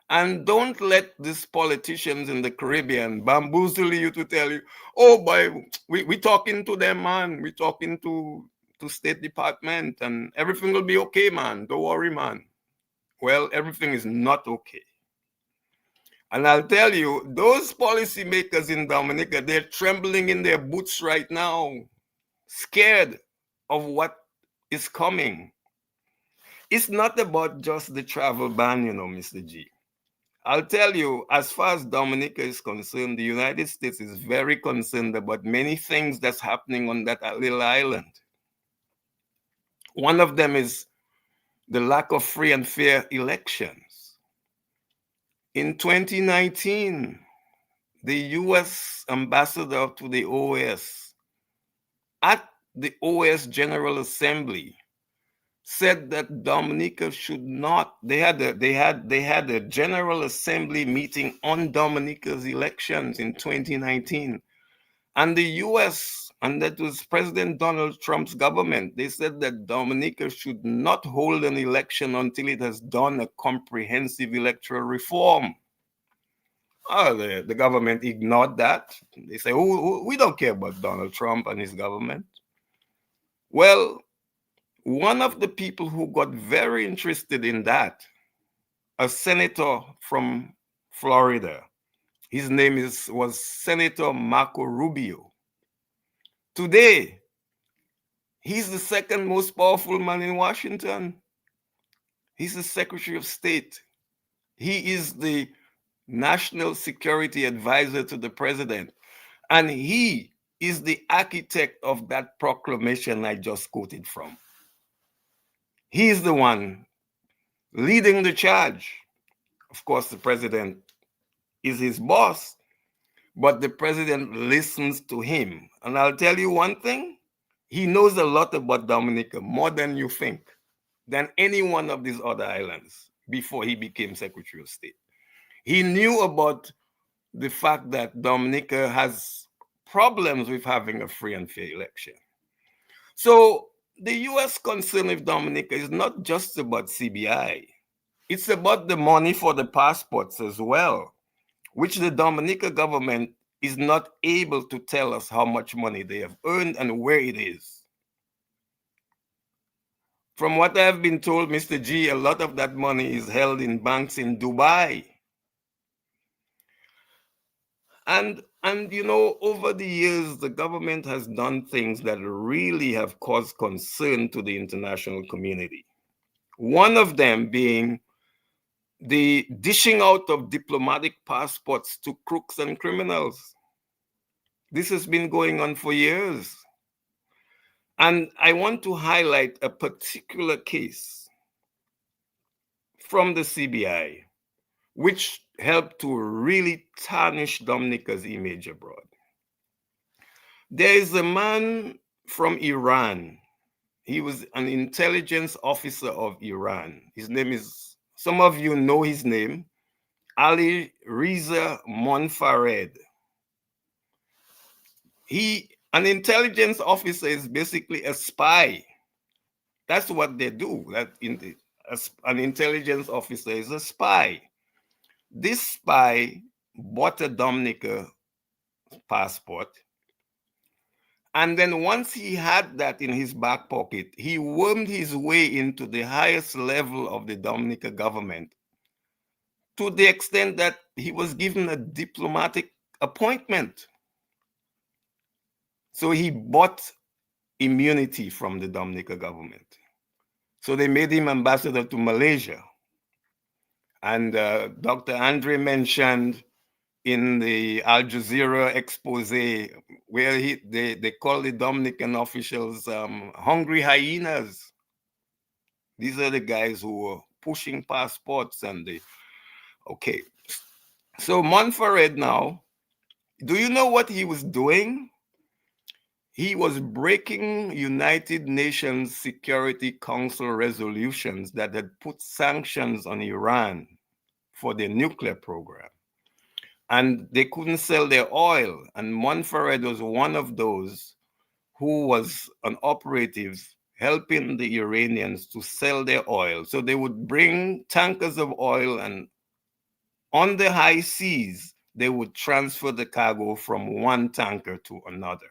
And don't let these politicians in the Caribbean bamboozle you to tell you, oh boy, we talking to them, man. We talking to State Department and everything will be okay, man. Don't worry, man. Well, everything is not okay. And I'll tell you, those policymakers in Dominica, they're trembling in their boots right now, scared of what is coming. It's not about just the travel ban, you know, Mr. G. I'll tell you, as far as Dominica is concerned, the United States is very concerned about many things that's happening on that little island. One of them is the lack of free and fair elections. In 2019, the US ambassador to the OAS, at the OAS General Assembly, said that Dominica should not. They had a General Assembly meeting on Dominica's elections in 2019, and the U.S. and that was President Donald Trump's government. They said that Dominica should not hold an election until it has done a comprehensive electoral reform. The government ignored that. They say, oh, we don't care about Donald Trump and his government. Well, one of the people who got very interested in that, a senator from Florida, his name was Senator Marco Rubio. Today, he's the second most powerful man in Washington. He's the Secretary of State. He is the National Security Advisor to the President. And he is the architect of that proclamation I just quoted from. He's the one leading the charge. Of course, the president is his boss, but the president listens to him. And I'll tell you one thing, he knows a lot about Dominica, more than you think, than any one of these other islands before he became Secretary of State. He knew about the fact that Dominica has problems with having a free and fair election. So the US concern with Dominica is not just about CBI. It's about the money for the passports as well, which the Dominica government is not able to tell us how much money they have earned and where it is. From what I have been told, Mr. G, a lot of that money is held in banks in Dubai. And you know, over the years, the government has done things that really have caused concern to the international community. One of them being the dishing out of diplomatic passports to crooks and criminals. This has been going on for years. And I want to highlight a particular case from the CBI, which helped to really tarnish Dominica's image abroad. There is a man from Iran. He was an intelligence officer of Iran. His name is, some of you know his name, Ali Reza Monfared. An intelligence officer is basically a spy. That's what they do. An intelligence officer is a spy. This spy bought a Dominica passport, and then once he had that in his back pocket, he wormed his way into the highest level of the Dominica government to the extent that he was given a diplomatic appointment. So he bought immunity from the Dominica government. So they made him ambassador to Malaysia. And Dr. Andre mentioned in the Al Jazeera expose where they call the Dominican officials hungry hyenas. These are the guys who were pushing passports okay. So Monfared now, do you know what he was doing? He was breaking United Nations Security Council resolutions that had put sanctions on Iran for their nuclear program. And they couldn't sell their oil. And Monfared was one of those who was an operative helping the Iranians to sell their oil. So they would bring tankers of oil, and on the high seas, they would transfer the cargo from one tanker to another.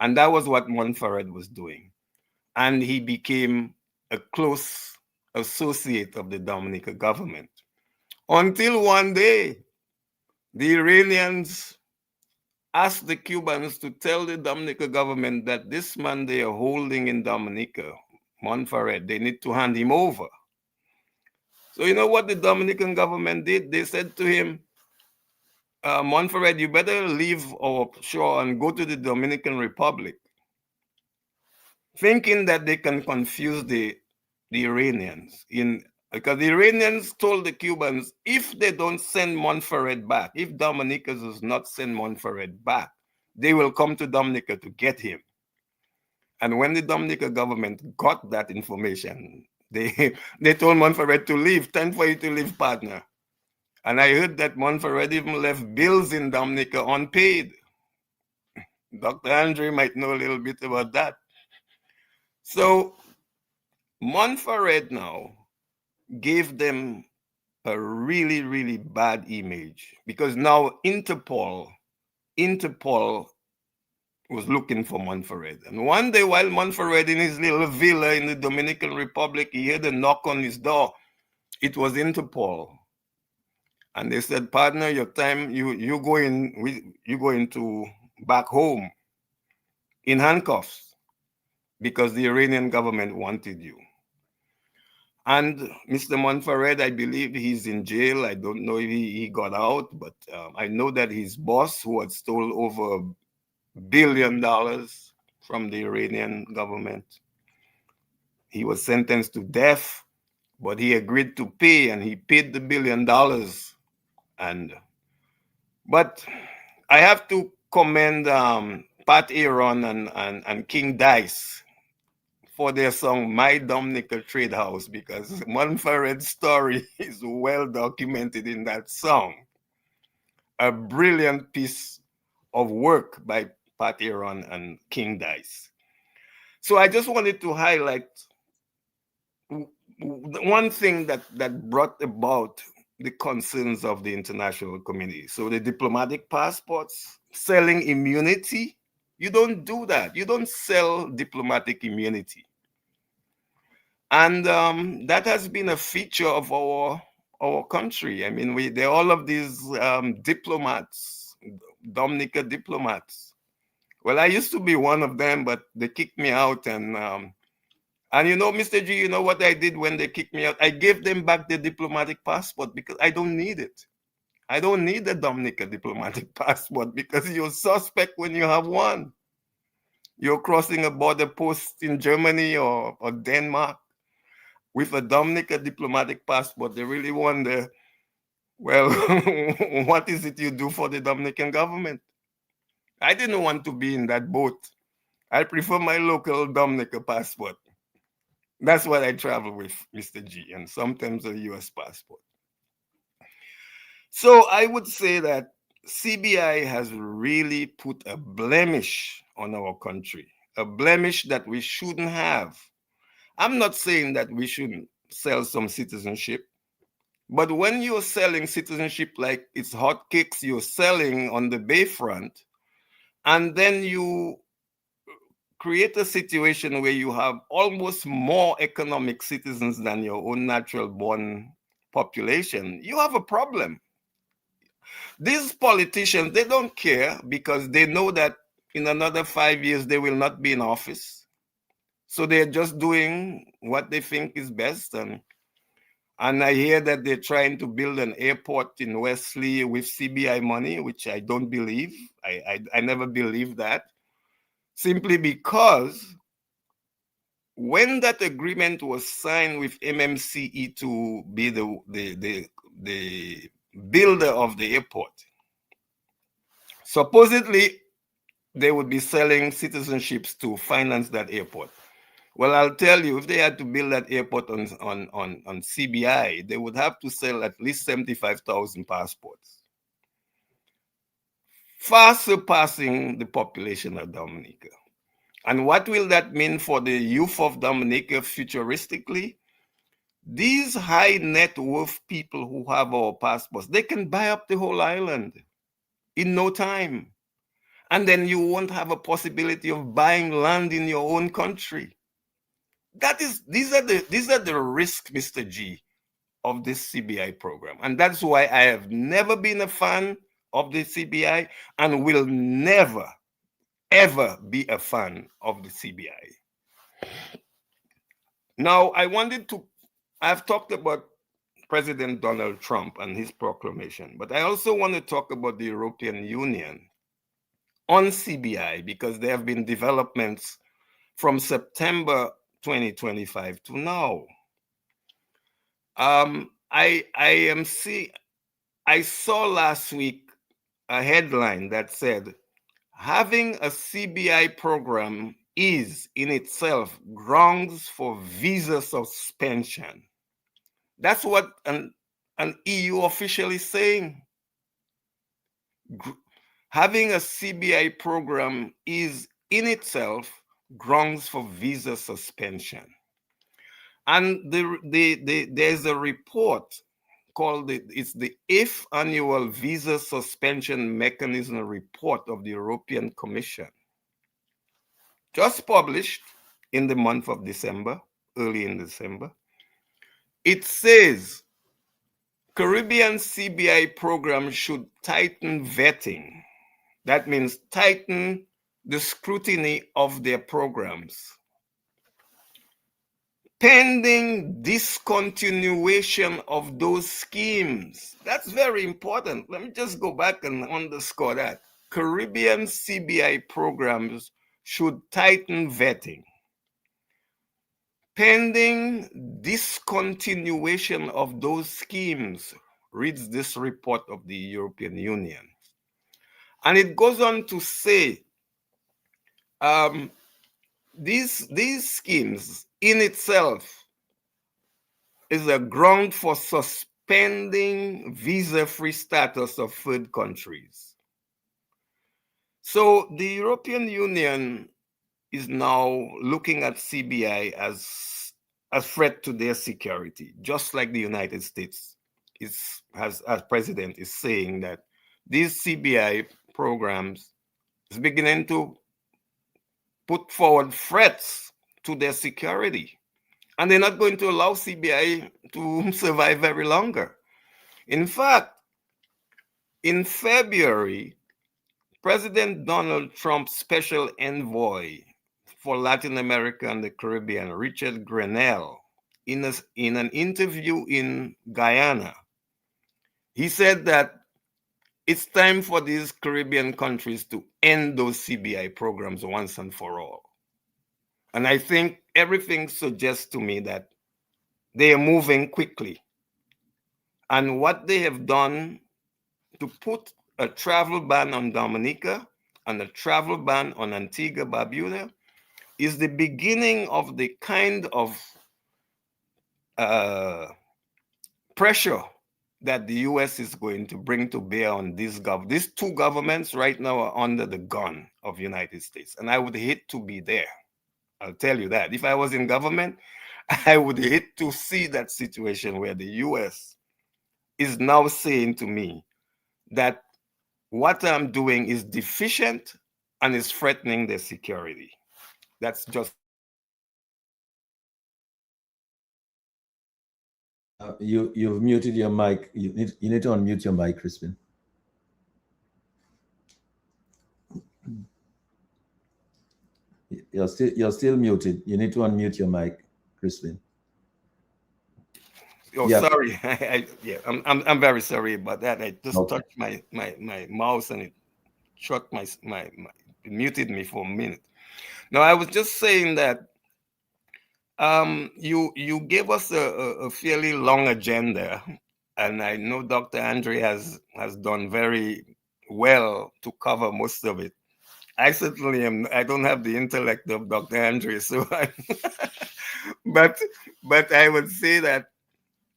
And that was what Monfared was doing. And he became a close associate of the Dominica government. Until one day, the Iranians asked the Cubans to tell the Dominica government that this man they are holding in Dominica, Monfared, they need to hand him over. So you know what the Dominican government did? They said to him, Monfared, you better leave our shore and go to the Dominican Republic, thinking that they can confuse the Iranians in Because the Iranians told the Cubans, if they don't send Montferrat back, if Dominica does not send Montferrat back, they will come to Dominica to get him. And when the Dominica government got that information, they told Montferrat to leave, time for you to leave, partner. And I heard that Montferrat even left bills in Dominica unpaid. Dr. Andre might know a little bit about that. So Montferrat now gave them a really, really bad image, because now Interpol was looking for Montferrat. And one day, while Montferrat in his little villa in the Dominican Republic, he heard a knock on his door. It was Interpol. And they said, partner, your time, you going to back home in handcuffs, because the Iranian government wanted you. And Mr. Montferrat, I believe he's in jail. I don't know if he got out, but I know that his boss, who had stolen over $1 billion from the Iranian government, he was sentenced to death, but he agreed to pay, and he paid the $1 billion. But I have to commend Pat Aaron and King Dice for their song My Dominica Trade House, because Montferrat's story is well documented in that song. A brilliant piece of work by Pat Aaron and King Dice. So I just wanted to highlight one thing that brought about the concerns of the international community. So the diplomatic passports, selling immunity. You don't do that. You don't sell diplomatic immunity. And that has been a feature of our country. I mean, there are all of these diplomats, Dominica diplomats. Well, I used to be one of them, but they kicked me out. And you know, Mr. G, you know what I did when they kicked me out? I gave them back the diplomatic passport, because I don't need it. I don't need the Dominica diplomatic passport, because you're suspect when you have one. You're crossing a border post in Germany or Denmark with a Dominica diplomatic passport. They really wonder, well, what is it you do for the Dominican government? I didn't want to be in that boat. I prefer my local Dominica passport. That's what I travel with, Mr. G, and sometimes a US passport. So I would say that CBI has really put a blemish on our country, a blemish that we shouldn't have. I'm not saying that we shouldn't sell some citizenship, but when you're selling citizenship like it's hotcakes, you're selling on the Bayfront, and then you create a situation where you have almost more economic citizens than your own natural born population, you have a problem. These politicians, they don't care, because they know that in another 5 years they will not be in office. So they're just doing what they think is best. And I hear that they're trying to build an airport in Wesley with CBI money, which I don't believe. I never believed that. Simply because when that agreement was signed with MMCE to be the builder of the airport, supposedly they would be selling citizenships to finance that airport. Well, I'll tell you, if they had to build that airport on CBI, they would have to sell at least 75,000 passports, far surpassing the population of Dominica. And what will that mean for the youth of Dominica futuristically? These high net worth people who have our passports, they can buy up the whole island in no time. And then you won't have a possibility of buying land in your own country. These are the risks, Mr. G, of this CBI program. And that's why I have never been a fan of the CBI and will never, ever be a fan of the CBI. Now, I've talked about President Donald Trump and his proclamation, but I also want to talk about the European Union on CBI, because there have been developments from September 2025 to now. I saw last week a headline that said, having a CBI program is in itself grounds for visa suspension. That's what an EU official is saying. Having a CBI program is in itself grounds for visa suspension. And there's a report called it's the 8th annual visa suspension mechanism report of the European Commission, just published in the month of December, early in December. It says Caribbean CBI programs should tighten vetting. That means tighten the scrutiny of their programs, pending discontinuation of those schemes. That's very important. Let me just go back and underscore that. Caribbean CBI programs should tighten vetting, pending discontinuation of those schemes, reads this report of the European Union. And it goes on to say, these schemes in itself is a ground for suspending visa-free status of third countries. So the European Union is now looking at CBI as a threat to their security, just like the United States as president is saying that these CBI programs is beginning to put forward threats to their security. And they're not going to allow CBI to survive very longer. In fact, in February, President Donald Trump's special envoy for Latin America and the Caribbean, Richard Grenell, in an interview in Guyana, he said that it's time for these Caribbean countries to end those CBI programs once and for all. And I think everything suggests to me that they are moving quickly. And what they have done to put a travel ban on Dominica and a travel ban on Antigua Barbuda is the beginning of the kind of pressure that the US is going to bring to bear on these two governments right now are under the gun of the United States. And I would hate to be there. I'll tell you that. If I was in government, I would hate to see that situation where the US is now saying to me that what I'm doing is deficient and is threatening their security. That's just. You've muted your mic. You need to unmute your mic, Crispin. You're still muted. You need to unmute your mic, Crispin. Oh, yeah. Sorry. I'm very sorry about that. I just touched my mouse and it shut it muted me for a minute. Now, I was just saying that you gave us a fairly long agenda, and I know Dr. Andre has done very well to cover most of it. I certainly am. I don't have the intellect of Dr. Andre, so but I would say that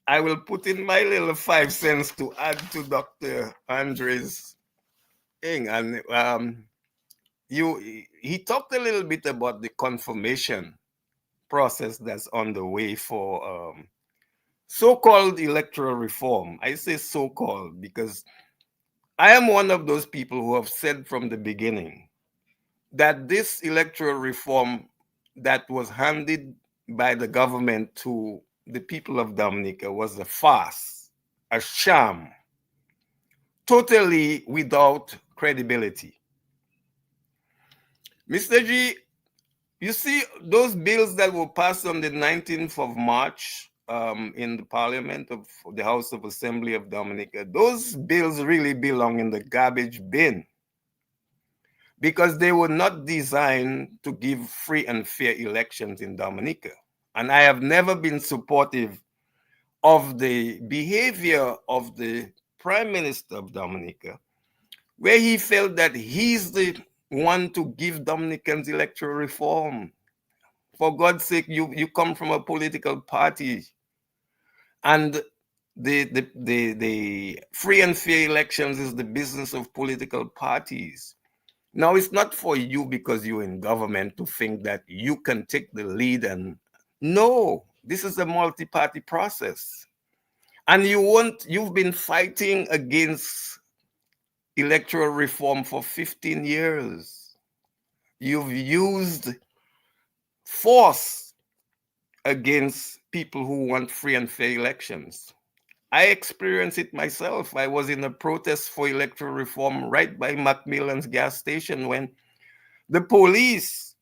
I will put in my little 5 cents to add to Dr. Andre's thing. And he talked a little bit about the confirmation process that's on the way for so-called electoral reform. I say so-called because I am one of those people who have said from the beginning that this electoral reform that was handed by the government to the people of Dominica was a farce, a sham, totally without credibility. Mr. G, you see those bills that were passed on the 19th of March in the Parliament of the House of Assembly of Dominica, those bills really belong in the garbage bin because they were not designed to give free and fair elections in Dominica. And I have never been supportive of the behavior of the Prime Minister of Dominica, where he felt that he's the one to give Dominicans electoral reform. For God's sake, you come from a political party, and the free and fair elections is the business of political parties. Now, it's not for you because you're in government to think that you can take the lead, and no, this is a multi-party process. And you've been fighting against electoral reform for 15 years. You've used force against people who want free and fair elections. I experienced it myself. I was in a protest for electoral reform right by Macmillan's gas station when the police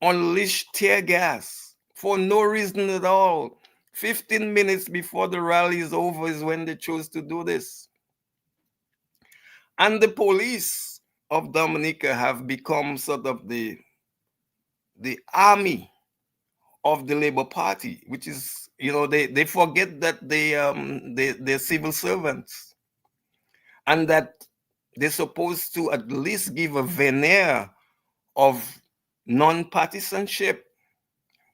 unleashed tear gas for no reason at all. 15 minutes before the rally is over is when they chose to do this. And the police of Dominica have become sort of the army of the Labour Party, which is, they forget that they're civil servants and that they're supposed to at least give a veneer of non-partisanship,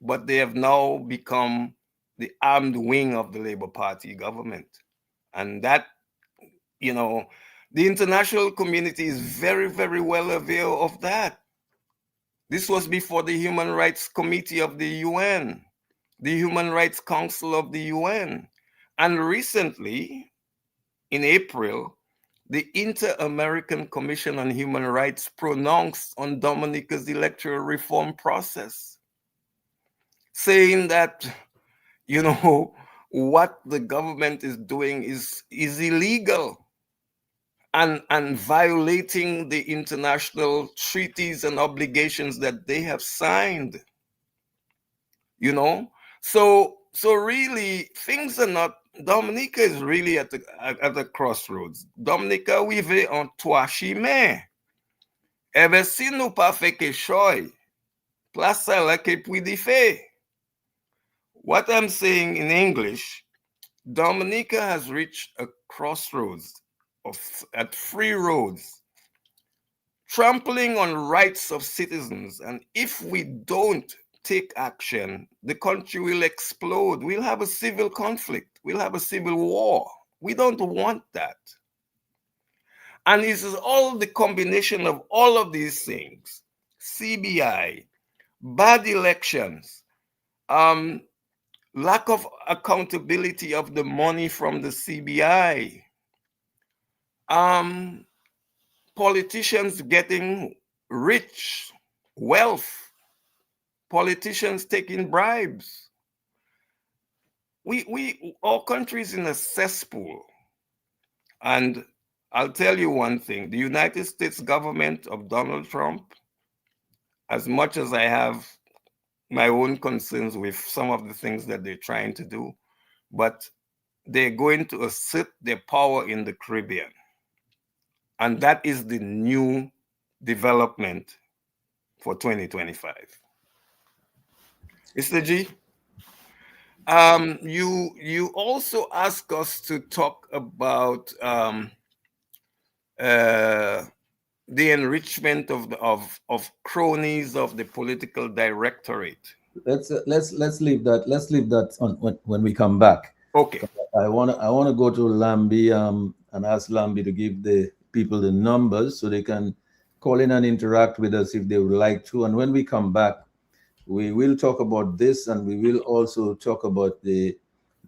but they have now become the armed wing of the Labour Party government. And that, the international community is very, very well aware of that. This was before the Human Rights Committee of the UN, the Human Rights Council of the UN. And recently, in April, the Inter-American Commission on Human Rights pronounced on Dominica's electoral reform process, saying that, what the government is doing is illegal and violating the international treaties and obligations that they have signed. So really things are not. Dominica is really at the crossroads. Dominica vive en trois chemins. Ever si nous pas fait que choix, place là que puis di fait. What I'm saying in English, Dominica has reached a crossroads at three roads, trampling on rights of citizens. And if we don't take action, the country will explode. We'll have a civil conflict. We'll have a civil war. We don't want that. And this is all the combination of all of these things: CBI, bad elections, lack of accountability of the money from the CBI, politicians getting rich, wealth, politicians taking bribes. Our country is in a cesspool. And I'll tell you one thing: the United States government of Donald Trump, as much as I have my own concerns with some of the things that they're trying to do, but they're going to assert their power in the Caribbean. And that is the new development for 2025. Mr. G, you also ask us to talk about the enrichment of cronies of the political directorate. Let's leave that. Let's leave that on when we come back. Okay. I wanna go to Lambi and ask Lambi to give the people the numbers so they can call in and interact with us if they would like to. And when we come back, we will talk about this, and we will also talk about the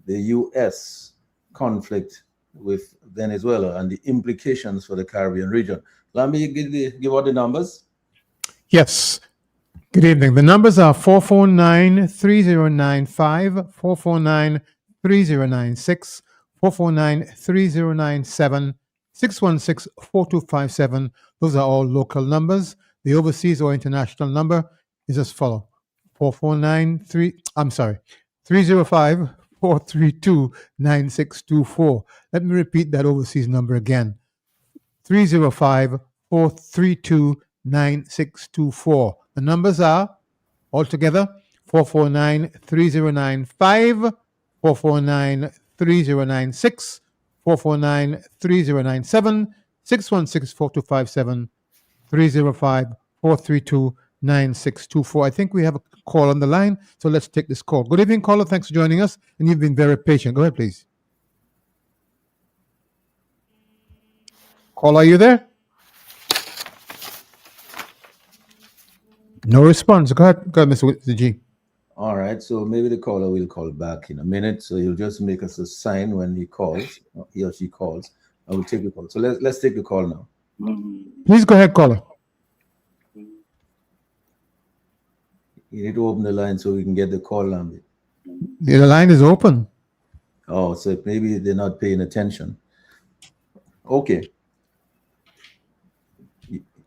U.S. conflict with Venezuela and the implications for the Caribbean region. Lambi, give out the numbers. Yes. Good evening. The numbers are 449-3095, 449-3096, 449-3097, 616-4257. Those are all local numbers. The overseas or international number is as follows: 305-432-9624. Let me repeat that overseas number again: 305-432-9624. The numbers are altogether 449-3095, 449-3096, 449-3097, 616-4257, 305-432-9624. I think we have a call on the line, so let's take this call. Good evening, caller. Thanks for joining us, and you've been very patient. Go ahead, please. Caller, are you there? No response. Go ahead, Mr. G. All right, so maybe the caller will call back in a minute. So he'll just make us a sign when he calls, he or she calls. I will take the call. So let's take the call now. Please go ahead, caller. You need to open the line so we can get the call number. The line is open. Oh, so maybe they're not paying attention. Okay.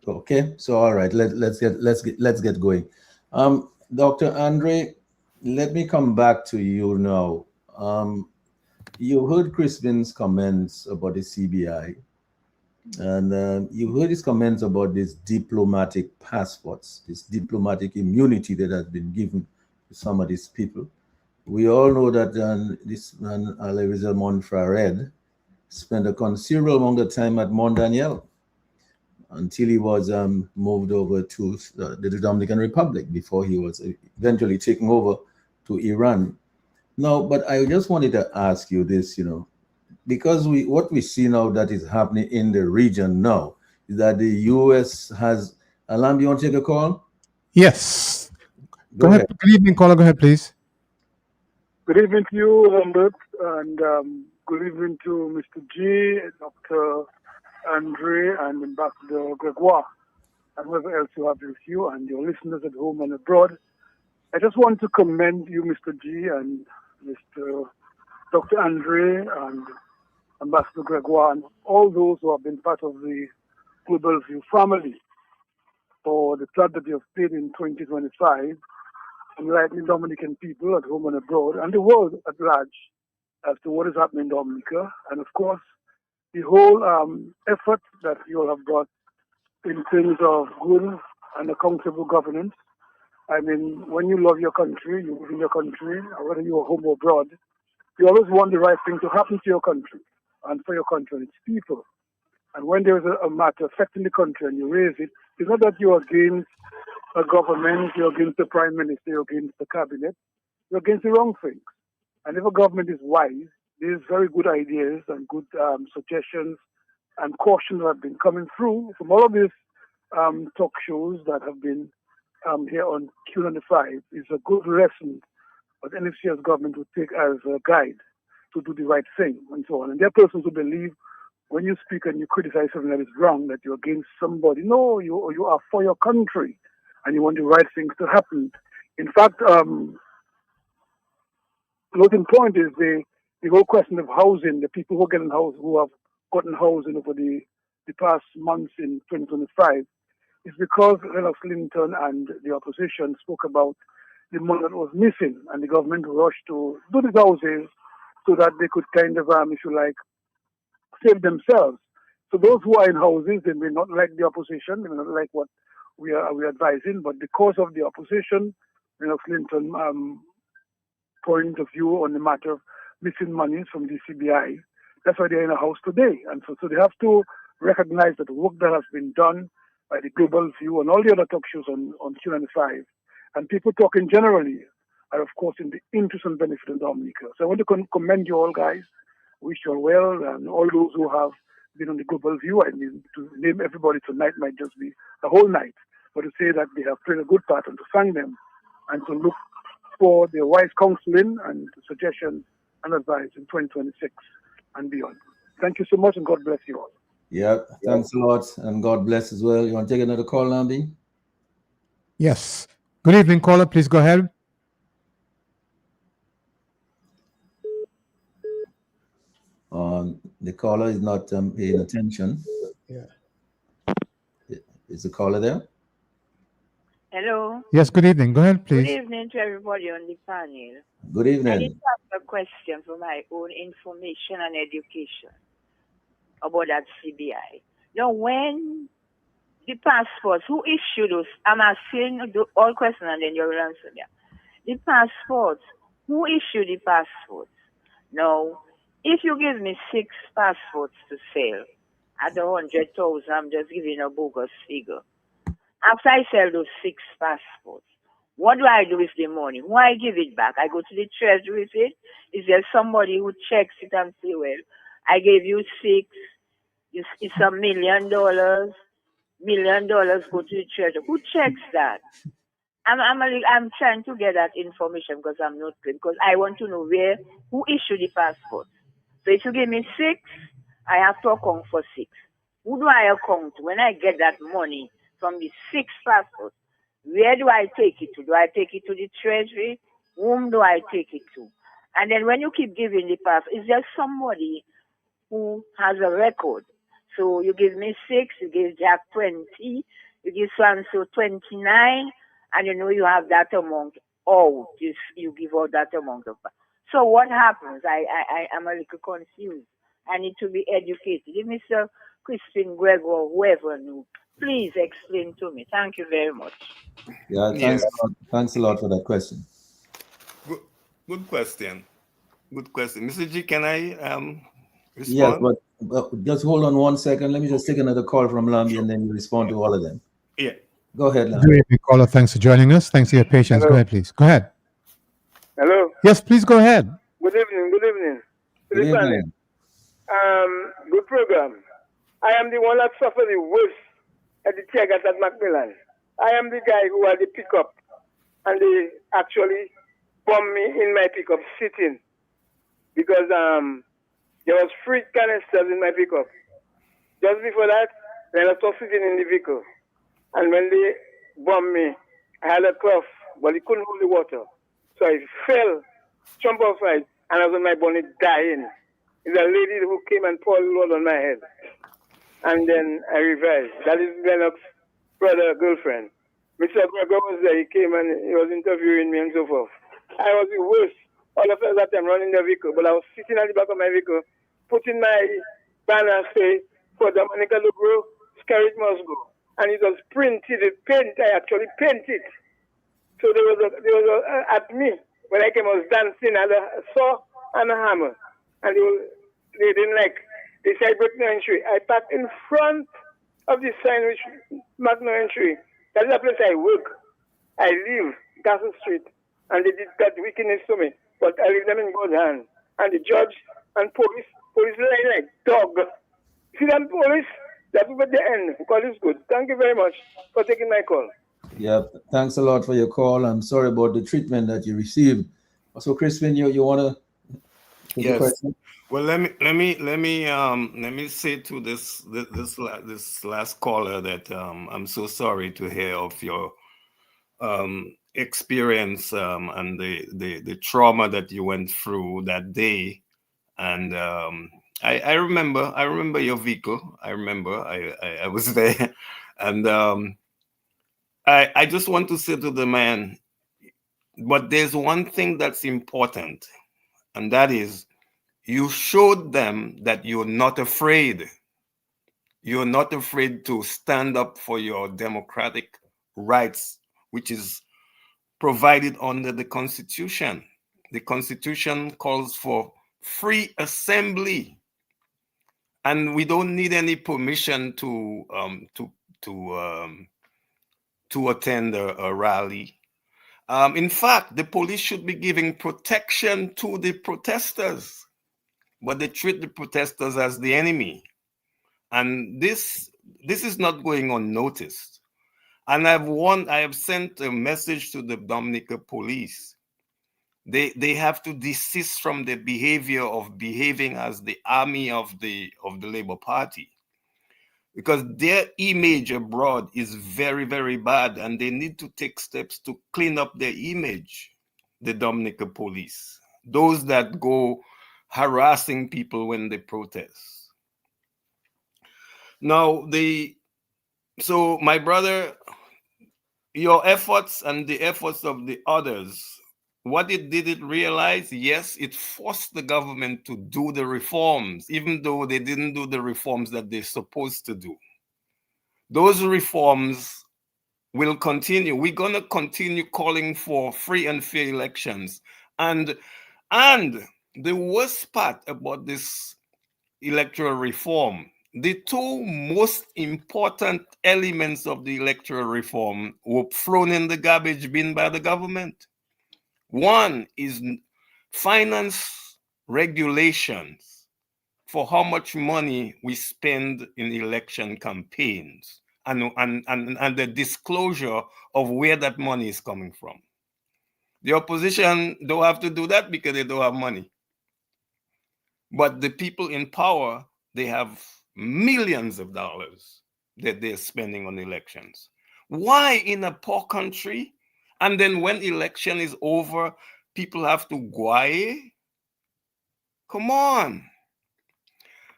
Okay. So all right, let's get going. Dr. Andre, let me come back to you now. You heard Crispin's comments about the CBI, and you heard his comments about these diplomatic passports, this diplomatic immunity that has been given to some of these people. We all know that this man, Alain Montfared, spent a considerable amount of time at Mont Daniel until he was moved over to the Dominican Republic before he was eventually taken over to Iran. Now, but I just wanted to ask you this, because what we see now that is happening in the region now is that the U.S. has. Alam, you want to take a call? Yes. Go ahead. Good evening, caller. Go ahead, please. Good evening to you, Lambert, and good evening to Mr. G, Dr. Andre, and Ambassador Gregoire, and whoever else you have with you, and your listeners at home and abroad. I just want to commend you, Mr. G, and Mr. Dr. Andre, and Ambassador Gregoire, and all those who have been part of the Global View family for the flood that you have paid in 2025, enlightening Dominican people at home and abroad, and the world at large, as to what is happening in Dominica, and of course, the whole effort that you all have brought in terms of good and accountable governance. I mean, when you love your country, you live in your country, whether you are home or abroad, you always want the right thing to happen to your country and for your country and its people. And when there is a matter affecting the country and you raise it, it's not that you're against a government, you're against the prime minister, you're against the cabinet, you're against the wrong things. And if a government is wise, there's very good ideas and good suggestions and cautions that have been coming through from all of these talk shows that have been here on Q95 is a good lesson that NFCS government would take as a guide to do the right thing and so on. And there are persons who believe when you speak and you criticize something that is wrong, that you're against somebody. No, you are for your country and you want the right things to happen. In fact, floating point is the whole question of housing. The people who have gotten housing over the past months in 2025 is because Lennox Linton and the opposition spoke about the money that was missing, and the government rushed to do these houses so that they could kind of, if you like, save themselves. So those who are in houses, they may not like the opposition, they may not like what we are advising, but because of the opposition, Lennox Linton point of view on the matter of missing money from the CBI, that's why they're in a house today. And so they have to recognize that the work that has been done by the Global View and all the other talk shows on Q95, and people talking generally, are of course in the interest and benefit of Dominica. So I want to commend you all guys, wish you all well, and all those who have been on the Global View. I mean, to name everybody tonight might just be a whole night, but to say that they have played a good part and to thank them and to look for their wise counseling and suggestions and advice in 2026 and beyond. Thank you so much, and God bless you all. Yeah, thanks a lot, and God bless as well. You want to take another call, Lambi? Yes. Good evening, caller. Please go ahead. The caller is not paying attention. Yeah. Is the caller there? Hello. Yes, good evening. Go ahead, please. Good evening to everybody on the panel. Good I evening. just have a question for my own information and education about that CBI. Now, when the passports, who issued those? I'm asking all questions and then you will answer them. The passports, who issued the passports? Now, if you give me 6 passports to sell at 100,000, I'm just giving a bogus figure. After I sell those 6 passports, what do I do with the money? Who I give it back? I go to the treasury with it? Is there somebody who checks it and say, well, I gave you 6, it's $1 million, $1 million go to the treasury. Who checks that? I'm trying to get that information because I'm not clear, because I want to know who issued the passport. So if you give me 6, I have to account for 6. Who do I account to when I get that money from the 6 passports? Where do I take it to? Do I take it to the treasury? Whom do I take it to? And then when you keep giving the passport, is there somebody who has a record? So you give me 6, you give Jack 20, you give so 29, and you know you have that amount out. You give out that amount of. So what happens? I am a little confused. I need to be educated. If Mr. Crispin Gregor, whoever knew, please explain to me. Thank you very much. Yeah, Yes. thanks a lot for that question. Good question. Good question. Mr. G, can I respond? Yes, but just hold on 1 second. Let me just take another call from Lambi and then you respond to all of them. Yeah. Go ahead, Lambi. Good evening, caller. Thanks for joining us. Thanks for your patience. Hello. Go ahead, please. Go ahead. Hello. Yes, please go ahead. Good evening. Good evening. Good evening. Good program. I am the one that suffered the worst at the tear gas at Macmillan. I am the guy who had the pickup, and they actually bombed me in my pickup sitting because there was 3 canisters in my pickup. Just before that, then I was sitting in the vehicle, and when they bombed me, I had a cough, but it couldn't hold the water, so I fell, jumped off right, and I was on my bonnet dying. It's a lady who came and poured water on my head, and then I revived. That is Lennox's brother, girlfriend. Mr. Gregor was there. He came and he was interviewing me and so forth. I was the worst. All of that time running the vehicle, but I was sitting at the back of my vehicle, putting my banner say for Dominica Lugro, Scarlet must go, and it was printed. I actually painted. So there was at me when I came. I was dancing. I had a saw and a hammer, and they didn't like. They said break no entry. I parked in front of the sign which marked no entry. That is the place I work. I live, Castle Street, and they did that wickedness to me. But I leave them in God's hand. And the judge and police lying like dog. See them police? That's what the end. God is good. Thank you very much for taking my call. Yeah, thanks a lot for your call. I'm sorry about the treatment that you received. So, Crispin, you want to take the Yes. question? Well, let me say to this last caller that I'm so sorry to hear of your experience and the trauma that you went through that day. And I remember your vehicle. I remember I was there, and I just want to say to the man, but there's one thing that's important, and that is, you showed them that you're not afraid. You're not afraid to stand up for your democratic rights, which is provided under the Constitution. The Constitution calls for free assembly, and we don't need any permission to attend a rally. In fact, the police should be giving protection to the protesters, but they treat the protesters as the enemy. And this is not going unnoticed. And I have sent a message to the Dominica police. They have to desist from the behavior of behaving as the army of the Labour Party, because their image abroad is very, very bad, and they need to take steps to clean up their image, the Dominica police, those that go harassing people when they protest. Now, so my brother, your efforts and the efforts of the others, what did it realize? Yes, it forced the government to do the reforms, even though they didn't do the reforms that they're supposed to do. Those reforms will continue. We're going to continue calling for free and fair elections. And the worst part about this electoral reform, the two most important elements of the electoral reform were thrown in the garbage bin by the government. One is finance regulations for how much money we spend in election campaigns and the disclosure of where that money is coming from. The opposition don't have to do that because they don't have money. But the people in power, they have millions of dollars that they're spending on elections. Why in a poor country? And then when election is over, people have to guay? Come on.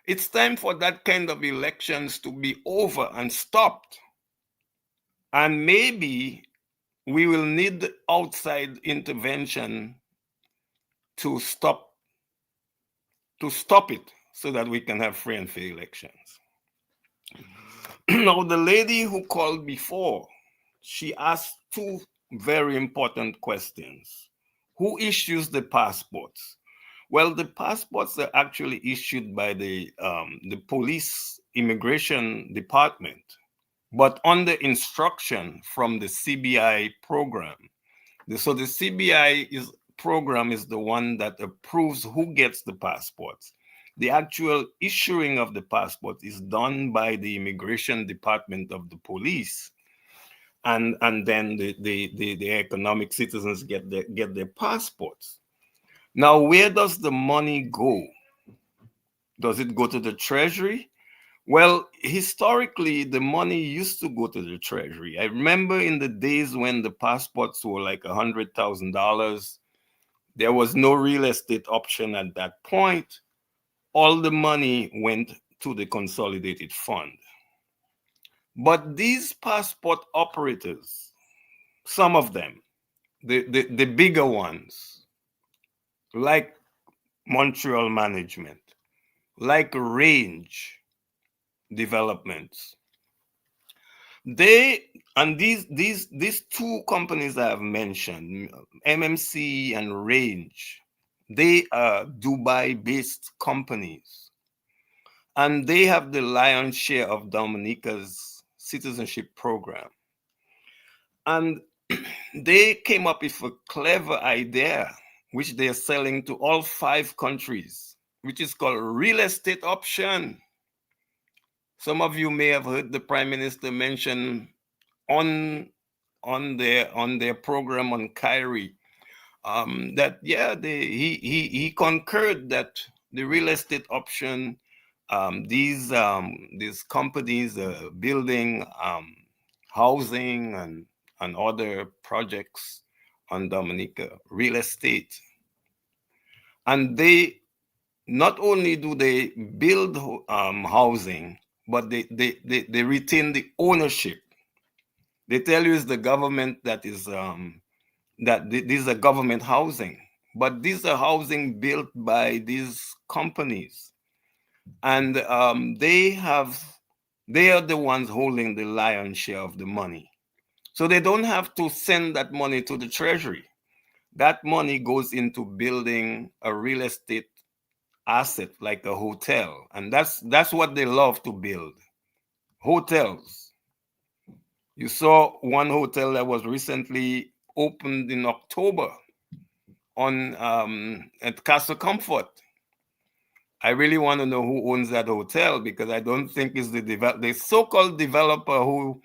It's time for that kind of elections to be over and stopped. And maybe we will need outside intervention to stop it so that we can have free and fair elections. Now, the lady who called before, she asked two very important questions. Who issues the passports? Well, the passports are actually issued by the police immigration department, but under instruction from the CBI program. So the CBI program is the one that approves who gets the passports. The actual issuing of the passport is done by the immigration department of the police, and then the economic citizens get their passports. Now, where does the money go? Does it go to the treasury? Well, historically, the money used to go to the treasury. I remember in the days when the passports were like $100,000, there was no real estate option at that point. All the money went to the consolidated fund. But these passport operators, some of them, the bigger ones, like Montreal Management, like Range Developments, these two companies I have mentioned, MMC and Range, they are Dubai-based companies, and they have the lion's share of Dominica's citizenship program. And they came up with a clever idea, which they are selling to all 5 countries, which is called real estate option. Some of you may have heard the Prime Minister mention on their program on Kyrie that he concurred that the real estate option, these companies building housing and other projects on Dominica, real estate, and they not only do they build housing, but they retain the ownership. They tell you it's the government that is these are government housing, but these are housing built by these companies, and they are the ones holding the lion's share of the money. So they don't have to send that money to the treasury. That money goes into building a real estate asset like a hotel, and that's what they love to build, hotels. You saw one hotel that was recently opened in October at Castle Comfort. I really want to know who owns that hotel, because I don't think it's the so-called developer who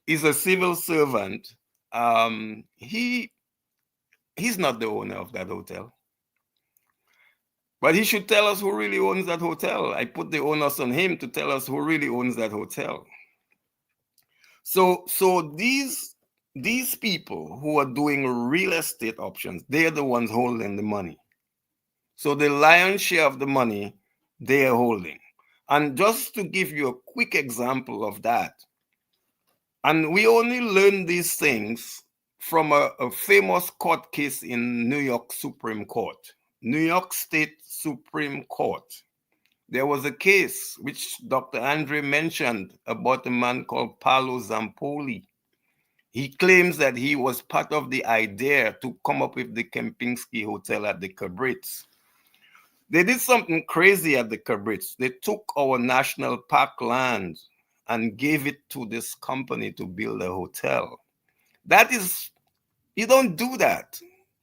is a civil servant. He's not the owner of that hotel. But he should tell us who really owns that hotel. I put the onus on him to tell us who really owns that hotel. So these people who are doing real estate options, they're the ones holding the money. So the lion's share of the money they are holding. And just to give you a quick example of that, and we only learn these things from a famous court case in New York Supreme Court, New York State Supreme Court. There was a case which Dr. Andre mentioned about a man called Paolo Zampoli. He claims that he was part of the idea to come up with the Kempinski Hotel at the Cabritz. They did something crazy at the Cabrits. They took our national park land and gave it to this company to build a hotel. That is, you don't do that.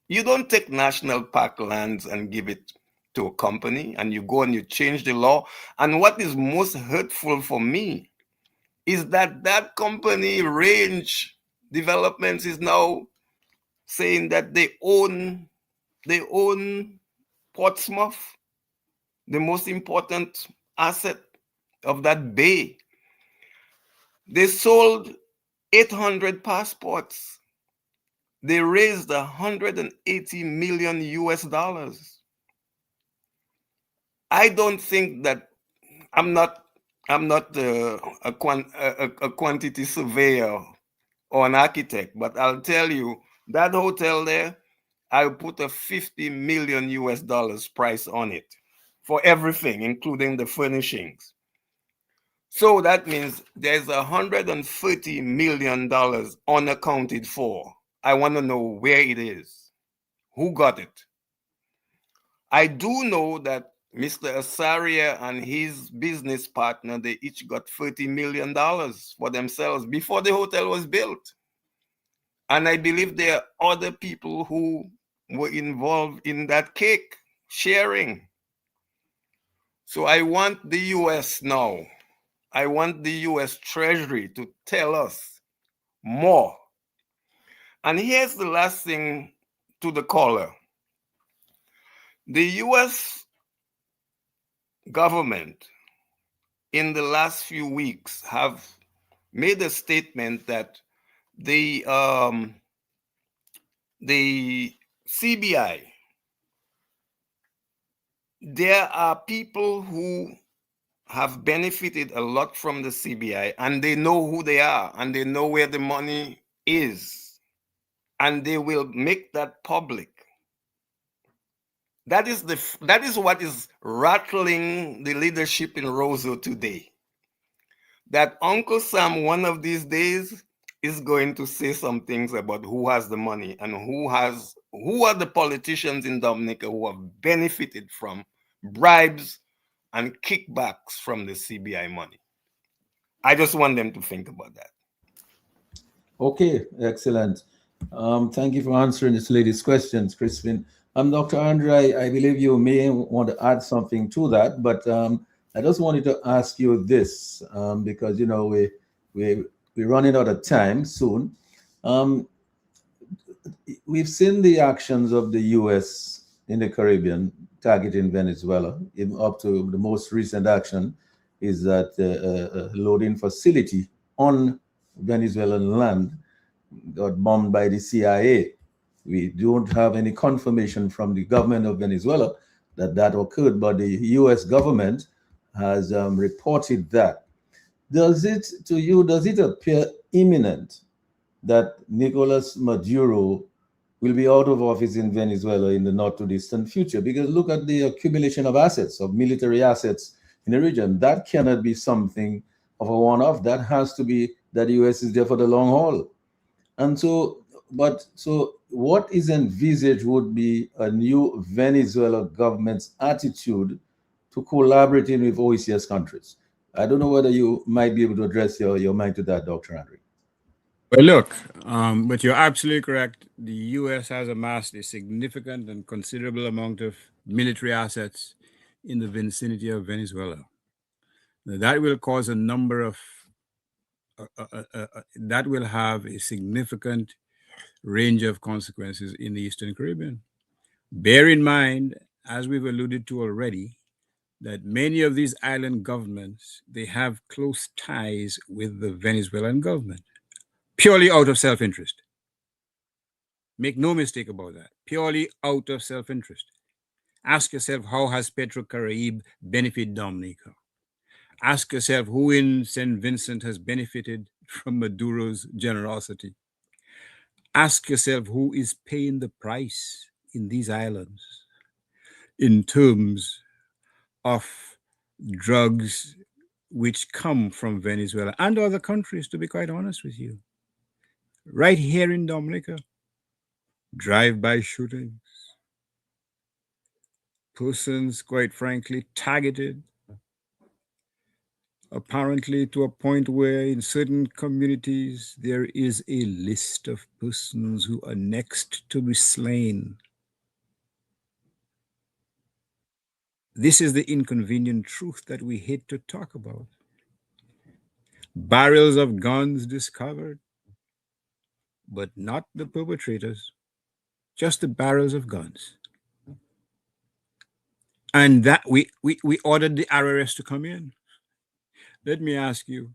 You don't take national park lands and give it to a company and you go and you change the law. And what is most hurtful for me is that that company, Range Developments, is now saying that they own Portsmouth, the most important asset of that bay. They sold 800 passports. They raised 180 million US dollars. I don't think that I'm not a quantity surveyor or an architect, but I'll tell you that hotel there, I'll put a 50 million US dollars price on it for everything, including the furnishings. So that means there's $130 million unaccounted for. I want to know where it is. Who got it? I do know that Mr. Asaria and his business partner, they each got $30 million for themselves before the hotel was built. And I believe there are other people who were involved in that cake sharing. So I want the US now. I want the US Treasury to tell us more. And here's the last thing to the caller. The US government in the last few weeks have made a statement that the CBI, there are people who have benefited a lot from the CBI and they know who they are and they know where the money is and they will make that public. That is what is rattling the leadership in Roseau today. That Uncle Sam one of these days is going to say some things about who has the money and who are the politicians in Dominica who have benefited from bribes and kickbacks from the CBI money. I just want them to think about that. Okay, excellent. Thank you for answering this lady's questions, Crispin. Dr. Andre, I believe you may want to add something to that, but I just wanted to ask you this because you know we're running out of time soon. We've seen the actions of the U.S. in the Caribbean targeting Venezuela. Even up to the most recent action is that a loading facility on Venezuelan land got bombed by the CIA. We don't have any confirmation from the government of Venezuela that occurred, but the U.S. government has reported that. Does it appear imminent that Nicolas Maduro will be out of office in Venezuela in the not too distant future? Because look at the accumulation of assets, of military assets in the region. That cannot be something of a one-off. That has to be that the U.S. is there for the long haul. And so what is envisaged would be a new Venezuela government's attitude to collaborating with OECS countries. I don't know whether you might be able to address your mind to that, Dr. Andre. Well, look, but you're absolutely correct. The U.S. has amassed a significant and considerable amount of military assets in the vicinity of Venezuela. Now, that will cause a number of, that will have a significant range of consequences in the Eastern Caribbean. Bear in mind, as we've alluded to already, that many of these island governments, they have close ties with the Venezuelan government, purely out of self-interest. Make no mistake about that, purely out of self-interest. Ask yourself, how has PetroCaribe benefited Dominica? Ask yourself, who in St. Vincent has benefited from Maduro's generosity? Ask yourself, who is paying the price in these islands in terms of drugs which come from Venezuela and other countries, to be quite honest with you. Right here in Dominica, drive-by shootings, persons, quite frankly, targeted, apparently to a point where in certain communities there is a list of persons who are next to be slain. This is the inconvenient truth that we hate to talk about. Barrels of guns discovered, but not the perpetrators, just the barrels of guns. And that we ordered the RRS to come in. Let me ask you,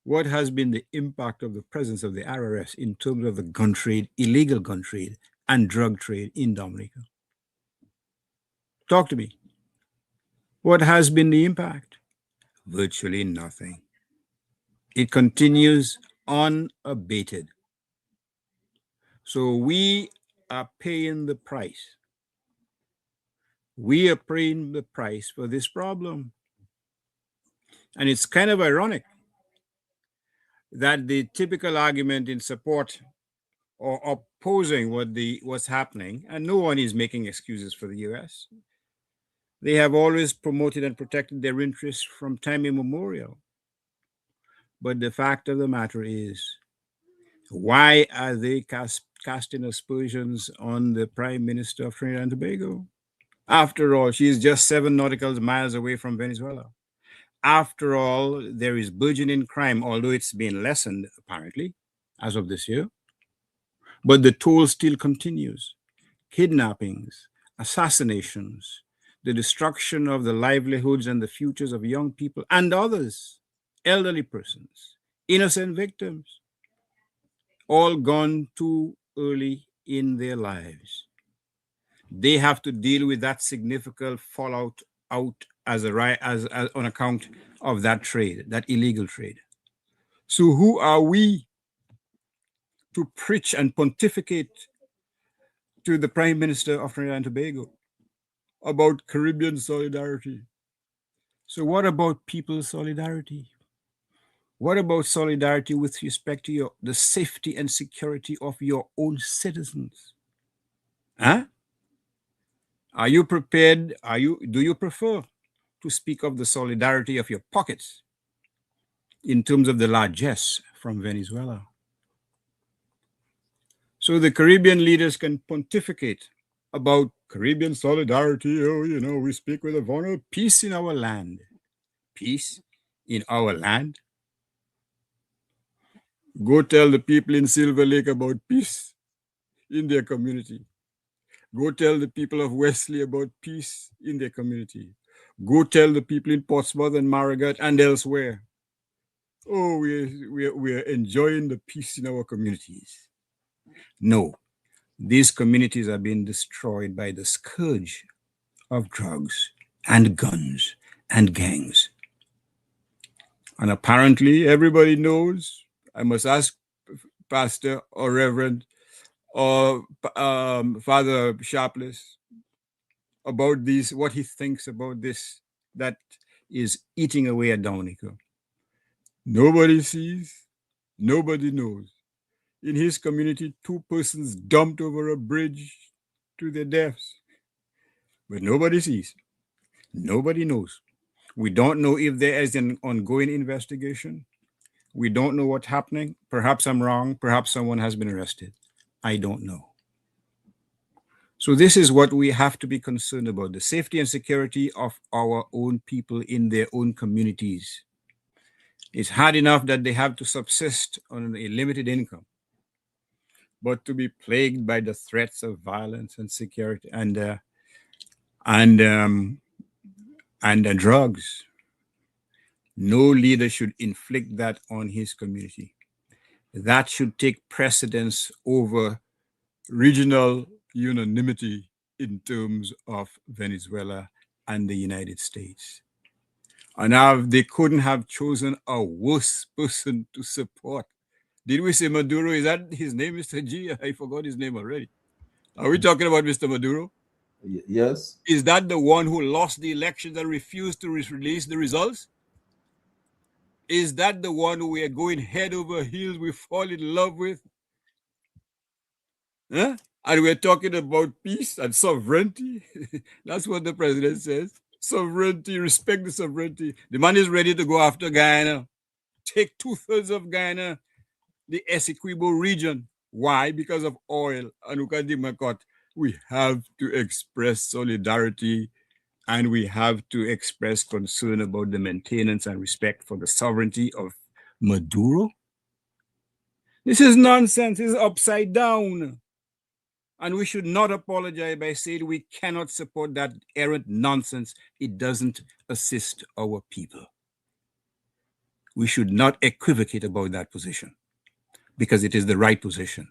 what has been the impact of the presence of the RRS in terms of the gun trade, illegal gun trade, and drug trade in Dominica? Talk to me. What has been the impact? Virtually nothing. It continues unabated. So we are paying the price. We are paying the price for this problem. And it's kind of ironic that the typical argument in support or opposing what's happening, and no one is making excuses for the US, they have always promoted and protected their interests from time immemorial. But the fact of the matter is, why are they casting aspersions on the Prime Minister of Trinidad and Tobago? After all, she is just 7 nautical miles away from Venezuela. After all, there is burgeoning crime, although it's been lessened, apparently, as of this year. But the toll still continues. Kidnappings, assassinations, the destruction of the livelihoods and the futures of young people and others, elderly persons, innocent victims, all gone too early in their lives. They have to deal with that significant fallout out as on account of that trade, that illegal trade. So who are we to preach and pontificate to the Prime Minister of Trinidad and Tobago about Caribbean solidarity? So what about people's solidarity? What about solidarity with respect to the safety and security of your own citizens? Huh? Are you prepared? Do you prefer to speak of the solidarity of your pockets in terms of the largesse from Venezuela? So the Caribbean leaders can pontificate about Caribbean solidarity. Oh, we speak with a vulnerable peace in our land. Peace in our land? Go tell the people in Silver Lake about peace in their community. Go tell the people of Wesley about peace in their community. Go tell the people in Portsmouth and Marigot and elsewhere. Oh, we're enjoying the peace in our communities. No, these communities are being destroyed by the scourge of drugs and guns and gangs. And apparently everybody knows. I must ask Pastor or Reverend or Father Sharpless about this, what he thinks about this that is eating away at Dominica. Nobody sees, nobody knows. In his community, 2 persons dumped over a bridge to their deaths. But nobody sees, nobody knows. We don't know if there is an ongoing investigation. We don't know what's happening. Perhaps I'm wrong. Perhaps someone has been arrested. I don't know. So this is what we have to be concerned about, the safety and security of our own people in their own communities. It's hard enough that they have to subsist on a limited income, but to be plagued by the threats of violence and security and drugs. No leader should inflict that on his community. That should take precedence over regional unanimity in terms of Venezuela and the United States. And now they couldn't have chosen a worse person to support. Did we say Maduro? Is that his name, Mr. G? I forgot his name already. Are we talking about Mr. Maduro? Yes. Is that the one who lost the election and refused to release the results? Is that the one who we are going head over heels, we fall in love with? Huh? And we're talking about peace and sovereignty. That's what the president says. Sovereignty, respect the sovereignty. The man is ready to go after Guyana, take 2/3 of Guyana, the Essequibo region. Why? Because of oil. Anuka Dimakot. We have to express solidarity and we have to express concern about the maintenance and respect for the sovereignty of Maduro. This is nonsense. This is upside down. And we should not apologize by saying we cannot support that errant nonsense. It doesn't assist our people. We should not equivocate about that position because it is the right position.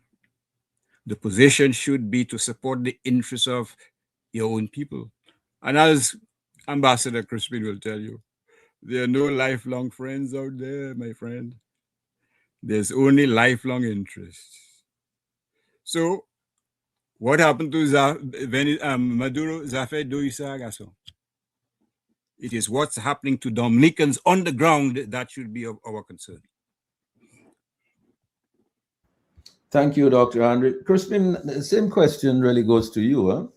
The position should be to support the interests of your own people. And as Ambassador Crispin will tell you, there are no lifelong friends out there, my friend. There's only lifelong interests. So, what happened to Maduro Zafé Douissa Gasson? It is what's happening to Dominicans on the ground that should be of our concern. Thank you, Dr. Andre. Crispin, the same question really goes to you.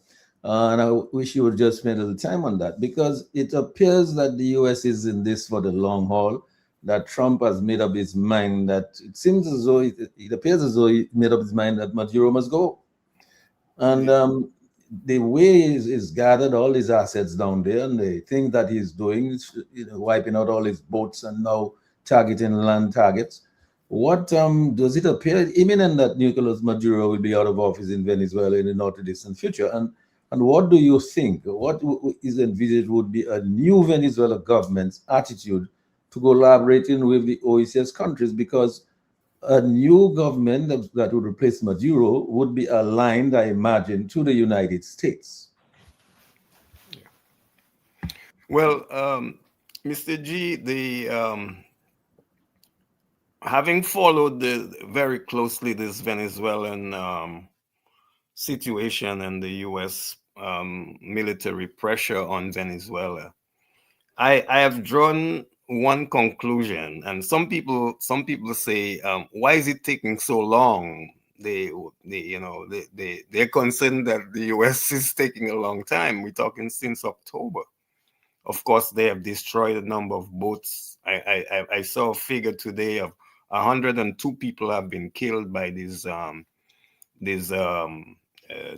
And I wish you would just spend a little time on that, because it appears that the US is in this for the long haul, that Trump has made up his mind that it seems as though it appears as though he made up his mind that Maduro must go. And the way he's gathered all his assets down there, and the thing that he's doing is wiping out all his boats and now targeting land targets. What does it appear imminent that Nicolas Maduro will be out of office in Venezuela in the not too distant future? And what do you think? What is envisaged would be a new Venezuela government's attitude to collaborating with the OECS countries? Because a new government that would replace Maduro would be aligned, I imagine, to the United States. Well, Mr. G, having followed very closely this Venezuelan situation and the U.S. Military pressure on Venezuela, I have drawn one conclusion, and some people say, why is it taking so long? They're concerned that the U.S. is taking a long time. We're talking since October. Of course, they have destroyed a number of boats. I saw a figure today of 102 people have been killed by this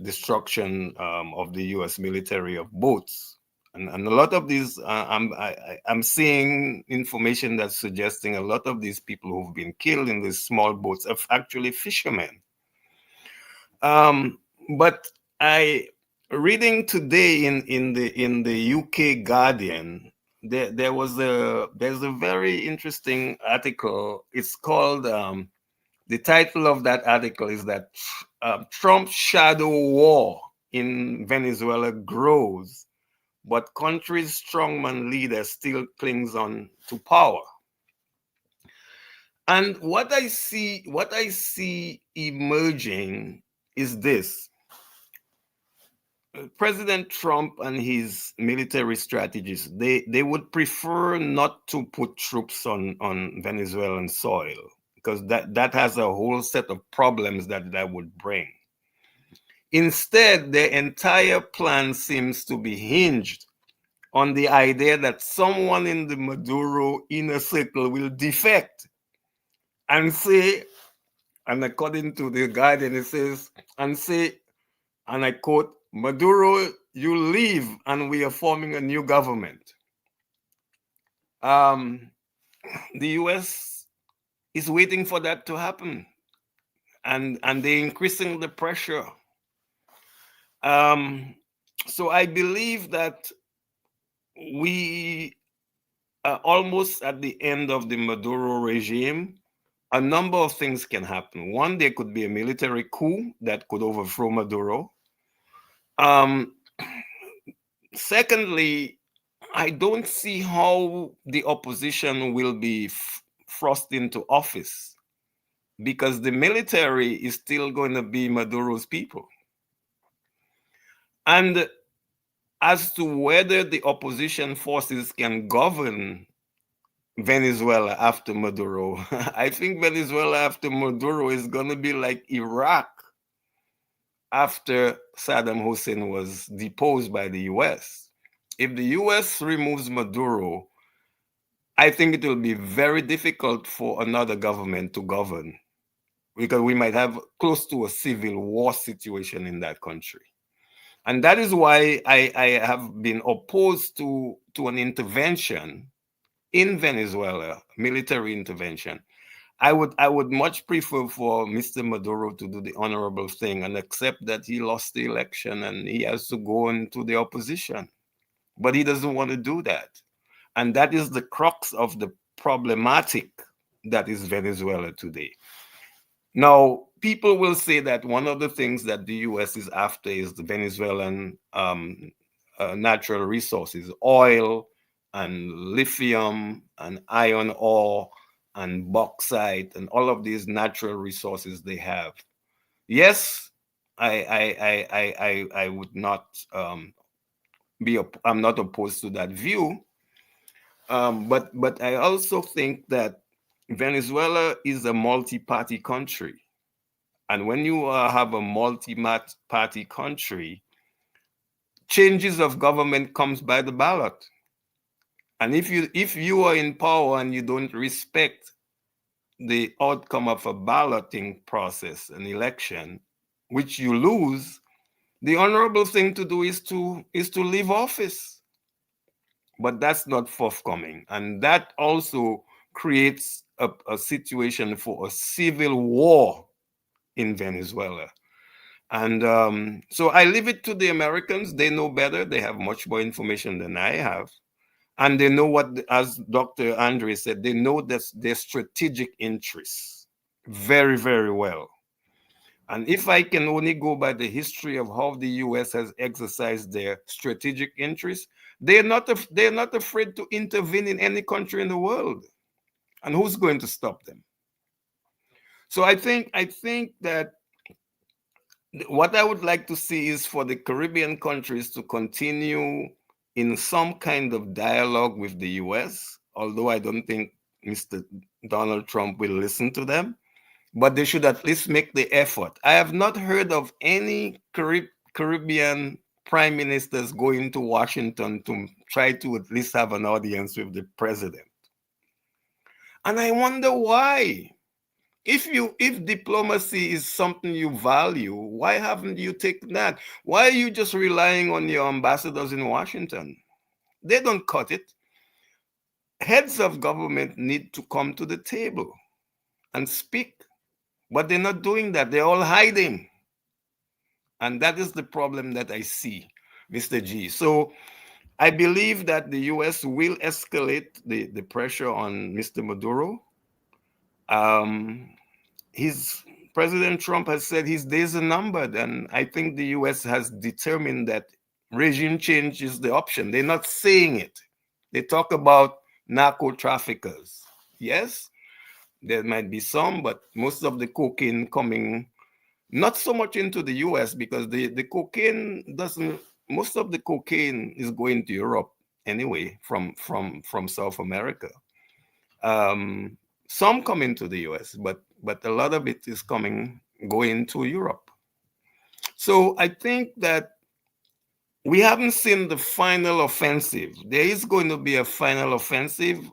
destruction of the U.S. military of boats, and a lot of these I'm seeing information that's suggesting a lot of these people who've been killed in these small boats are actually fishermen. But reading today in the UK Guardian, there's a very interesting article. It's called the title of that article is that Trump's shadow war in Venezuela grows, but country's strongman leader still clings on to power. And what I see emerging is this. President Trump and his military strategists, they would prefer not to put troops on Venezuelan soil, because that has a whole set of problems that would bring. Instead, their entire plan seems to be hinged on the idea that someone in the Maduro inner circle will defect and say, and according to the Guardian, it says, and say, and I quote, Maduro, you leave and we are forming a new government. The US is waiting for that to happen, and they're increasing the pressure. So I believe that we are almost at the end of the Maduro regime. A number of things can happen. One, there could be a military coup that could overthrow Maduro. Secondly, I don't see how the opposition will be thrust into office, because the military is still going to be Maduro's people. And as to whether the opposition forces can govern Venezuela after Maduro, I think Venezuela after Maduro is going to be like Iraq after Saddam Hussein was deposed by the US. If the US removes Maduro, I think it will be very difficult for another government to govern, because we might have close to a civil war situation in that country. And that is why I have been opposed to an intervention in Venezuela, military intervention. I would much prefer for Mr. Maduro to do the honorable thing and accept that he lost the election and he has to go into the opposition. But he doesn't want to do that. And that is the crux of the problematic that is Venezuela today. Now, people will say that one of the things that the US is after is the Venezuelan natural resources, oil and lithium and iron ore and bauxite and all of these natural resources they have. Yes, I would not I'm not opposed to that view. But I also think that Venezuela is a multi-party country. And when you have a multi-party country, changes of government comes by the ballot. And if you are in power and you don't respect the outcome of a balloting process, an election, which you lose, the honorable thing to do is to leave office. But that's not forthcoming. And that also creates a situation for a civil war in Venezuela. And so I leave it to the Americans. They know better. They have much more information than I have. And they know what, as Dr. Andre said, they know their strategic interests very, very well. And if I can only go by the history of how the US has exercised their strategic interests, they're not afraid to intervene in any country in the world. And who's going to stop them? So I think that what I would like to see is for the Caribbean countries to continue in some kind of dialogue with the US, although I don't think Mr. Donald Trump will listen to them, but they should at least make the effort. I have not heard of any Caribbean prime ministers going to Washington to try to at least have an audience with the president. And I wonder why. If diplomacy is something you value, why haven't you taken that? Why are you just relying on your ambassadors in Washington? They don't cut it. Heads of government need to come to the table and speak, but they're not doing that. They're all hiding. And that is the problem that I see, Mr. G. So I believe that the US will escalate the pressure on Mr. Maduro. President Trump has said his days are numbered, and I think the US has determined that regime change is the option. They're not saying it. They talk about narco traffickers. Yes, there might be some, but most of the cocaine coming, not so much into the US, because the cocaine doesn't, most of the cocaine is going to Europe anyway from South America. Some come into the US, but a lot of it is going to Europe. So I think that we haven't seen the final offensive. There is going to be a final offensive.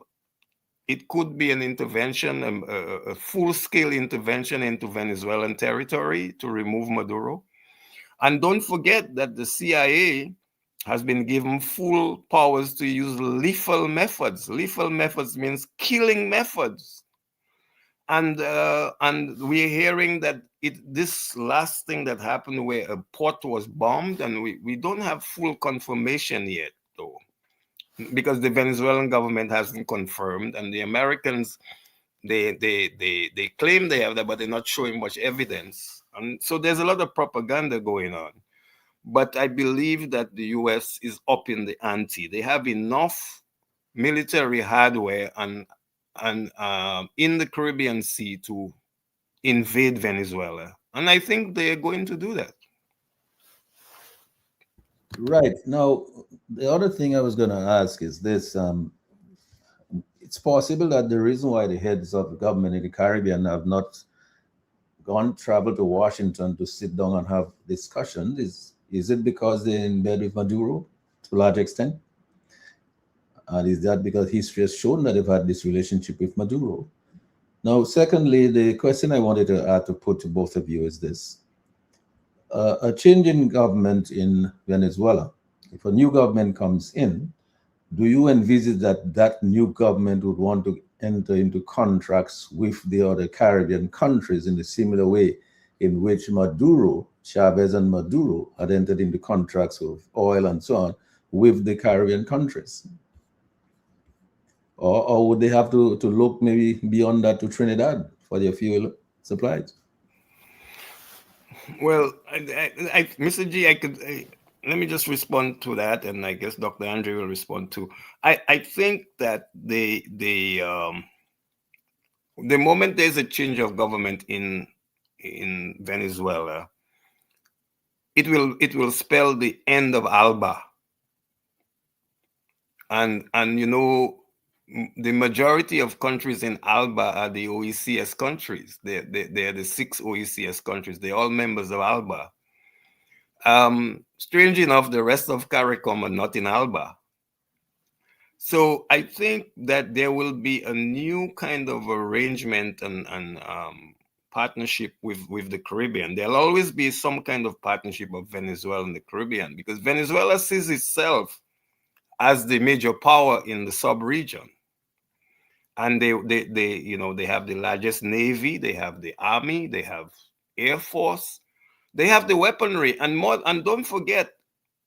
It could be an intervention, a full-scale intervention into Venezuelan territory to remove Maduro. And don't forget that the CIA has been given full powers to use lethal methods. Lethal methods means killing methods. And we're hearing that this last thing that happened where a port was bombed, and we don't have full confirmation yet, though, because the Venezuelan government hasn't confirmed, and the Americans, they claim they have that, but they're not showing much evidence. And so there's a lot of propaganda going on. But I believe that the US is up in the ante. They have enough military hardware and in the Caribbean Sea to invade Venezuela. And I think they're going to do that. Right. Now, the other thing I was going to ask is this. It's possible that the reason why the heads of government in the Caribbean have not travel to Washington to sit down and have discussions? Is it because they're in bed with Maduro to a large extent? And is that because history has shown that they've had this relationship with Maduro? Now, secondly, the question I wanted to put to both of you is this. A change in government in Venezuela, if a new government comes in, do you envisage that that new government would want to enter into contracts with the other Caribbean countries in a similar way in which Chavez and Maduro had entered into contracts with oil and so on with the Caribbean countries? Or would they have to look maybe beyond that to Trinidad for their fuel supplies? Well, Mr. G, let me just respond to that, and I guess Dr. Andre will respond too. I think that the moment there's a change of government in Venezuela, it will spell the end of ALBA, and you know, the majority of countries in ALBA are the OECS countries. They're the 6 OECS countries. They're all members of ALBA. Strange enough, the rest of CARICOM are not in ALBA. So I think that there will be a new kind of arrangement and partnership with the Caribbean. There'll always be some kind of partnership of Venezuela and the Caribbean, because Venezuela sees itself as the major power in the sub-region. And they have the largest navy, they have the army, they have air force, they have the weaponry, and more. And don't forget,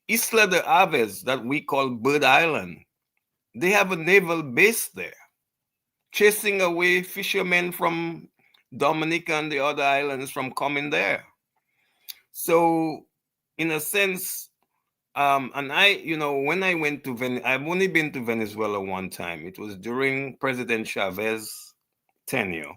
Isla de Aves, that we call Bird Island, they have a naval base there, chasing away fishermen from Dominica and the other islands from coming there. So, in a sense, and when I went to Venezuela, I've only been to Venezuela one time. It was during President Chavez's tenure.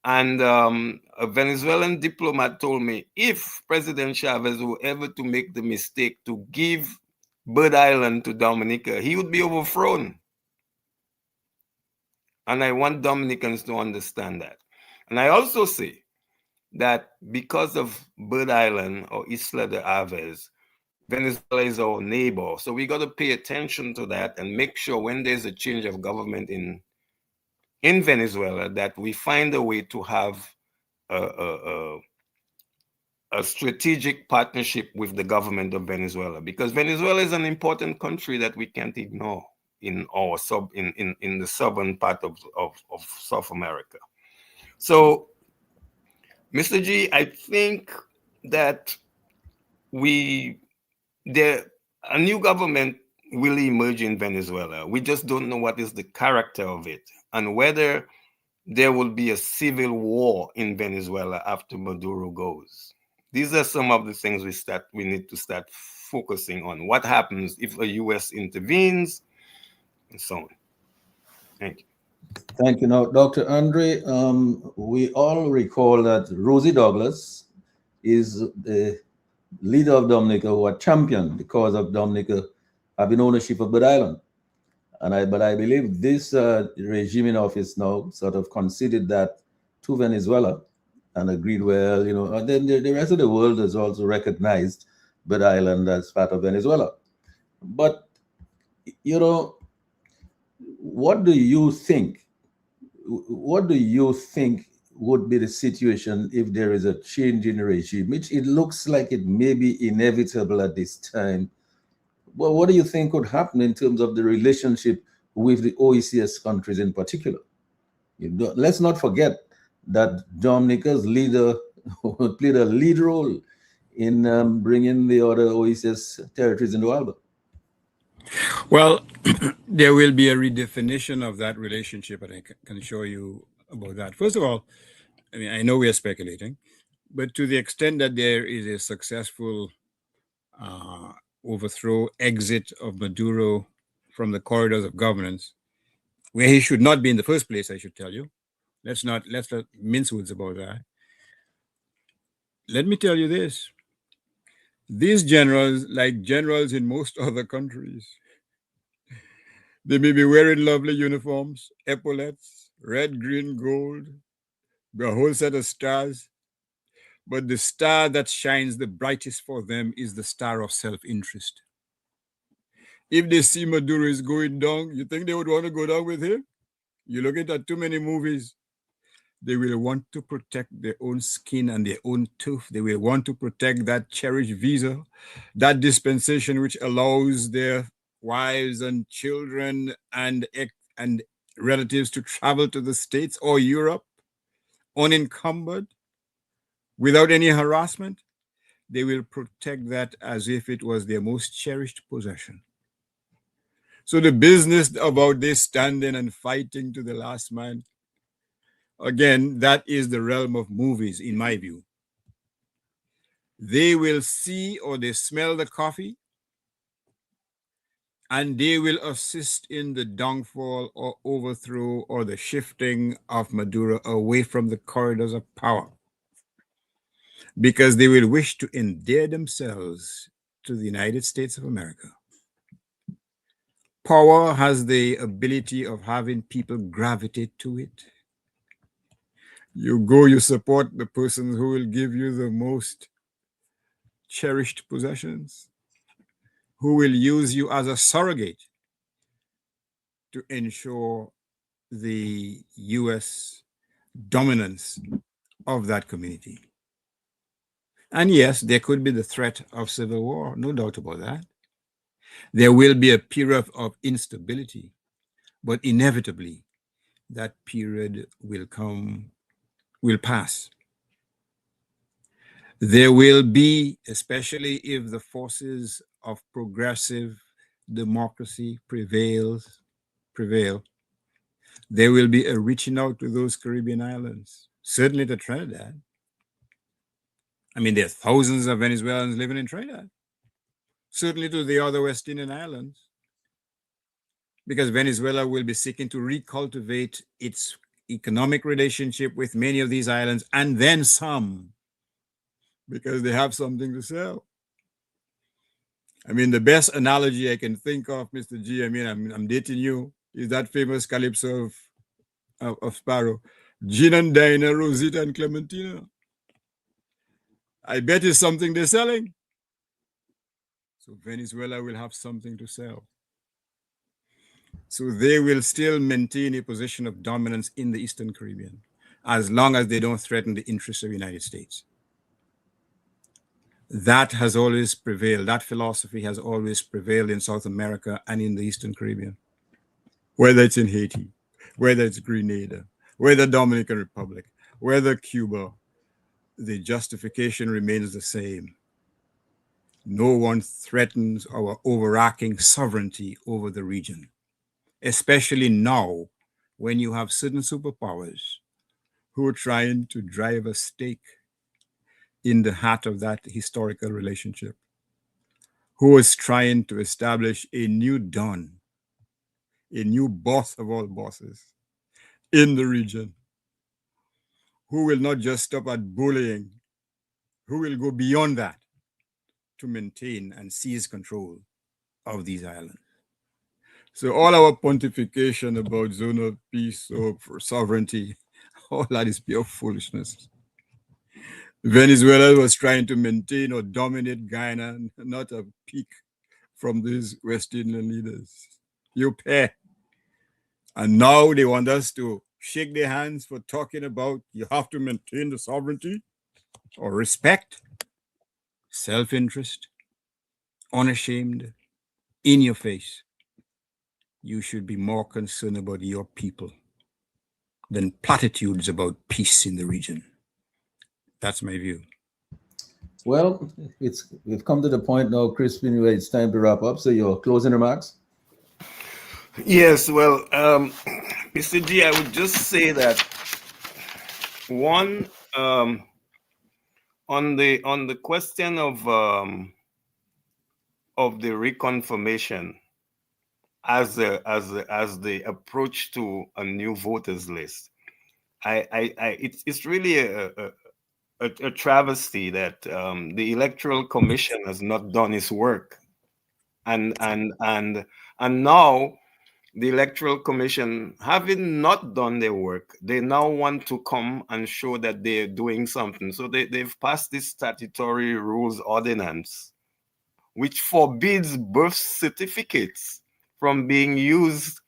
And a Venezuelan diplomat told me, if President Chavez were ever to make the mistake to give Bird Island to Dominica, he would be overthrown. And I want Dominicans to understand that. And I also say that because of Bird Island or Isla de Aves, Venezuela is our neighbor. So we got to pay attention to that and make sure when there's a change of government in Venezuela that we find a way to have a strategic partnership with the government of Venezuela, because Venezuela is an important country that we can't ignore in our in the southern part of South America. So, Mr. G, I think that a new government will emerge in Venezuela. We just don't know what is the character of it and whether there will be a civil war in Venezuela after Maduro goes. These are some of the things we need to start focusing on. What happens if the US intervenes and so on. Thank you. Thank you. Now, Dr. Andre, we all recall that Rosie Douglas is the leader of Dominica who had championed the cause of Dominica having ownership of Bird Island. But I believe this regime in office now sort of conceded that to Venezuela and agreed, well, and then the rest of the world has also recognized Bird Island as part of Venezuela. But, what do you think? What do you think would be the situation if there is a change in regime, which it looks like it may be inevitable at this time? Well, what do you think could happen in terms of the relationship with the OECS countries in particular? Let's not forget that Dominica's leader played a lead role in bringing the other OECS territories into ALBA. Well, there will be a redefinition of that relationship, and I can show you about that. First of all, I know we are speculating, but to the extent that there is a successful overthrow, exit of Maduro from the corridors of governance, where he should not be in the first place, I should tell you. Let's not mince words about that. Let me tell you this. These generals, like generals in most other countries, they may be wearing lovely uniforms, epaulets, red, green, gold, a whole set of stars, but the star that shines the brightest for them is the star of self-interest. If they see Maduro is going down, you think they would want to go down with him? You're looking at too many movies. They will want to protect their own skin and their own tooth. They will want to protect that cherished visa, that dispensation which allows their wives and children and relatives to travel to the States or Europe unencumbered without any harassment. They will protect that as if it was their most cherished possession. So the business about this standing and fighting to the last man, again, that is the realm of movies, in my view. They will see or they smell the coffee, and they will assist in the downfall or overthrow or the shifting of Maduro away from the corridors of power, because they will wish to endear themselves to the United States of America. Power has the ability of having people gravitate to it. You go, you support the person who will give you the most cherished possessions, who will use you as a surrogate to ensure the U.S. dominance of that community. And yes, there could be the threat of civil war, no doubt about that. There will be a period of instability, but inevitably that period will pass. There will be, especially if the forces of progressive democracy prevail, there will be a reaching out to those Caribbean islands, certainly to Trinidad. I mean, there are thousands of Venezuelans living in Trinidad, certainly to the other West Indian islands, because Venezuela will be seeking to recultivate its economic relationship with many of these islands, and then some, because they have something to sell. I mean, the best analogy I can think of, Mr. G, I mean, I'm dating you, is that famous calypso of Sparrow, Gin and Dinah, Rosita and Clementina. I bet it's something they're selling. So Venezuela will have something to sell. So they will still maintain a position of dominance in the Eastern Caribbean, as long as they don't threaten the interests of the United States. That has always prevailed. That philosophy has always prevailed in South America and in the Eastern Caribbean, whether it's in Haiti, whether it's Grenada, whether Dominican Republic, whether Cuba, the justification remains the same. No one threatens our overarching sovereignty over the region, especially now when you have certain superpowers who are trying to drive a stake in the heart of that historical relationship, who is trying to establish a new Don, a new boss of all bosses in the region, who will not just stop at bullying, who will go beyond that to maintain and seize control of these islands. So all our pontification about zone of peace or for sovereignty, all that is pure foolishness. Venezuela was trying to maintain or dominate Guyana, not a peek from these West Indian leaders. You pay. And now they want us to shake their hands for talking about you have to maintain the sovereignty or respect, self-interest, unashamed, in your face. You should be more concerned about your people than platitudes about peace in the region. That's my view. Well, we've come to the point now, Crispin, where it's time to wrap up. So your closing remarks? Yes, well, Mr. G, I would just say that one, on the question of the reconfirmation as the approach to a new voters list, it's really a travesty that the Electoral Commission has not done its work, and now the Electoral Commission, having not done their work, they now want to come and show that they're doing something. So they've passed this statutory rules ordinance, which forbids birth certificates from being used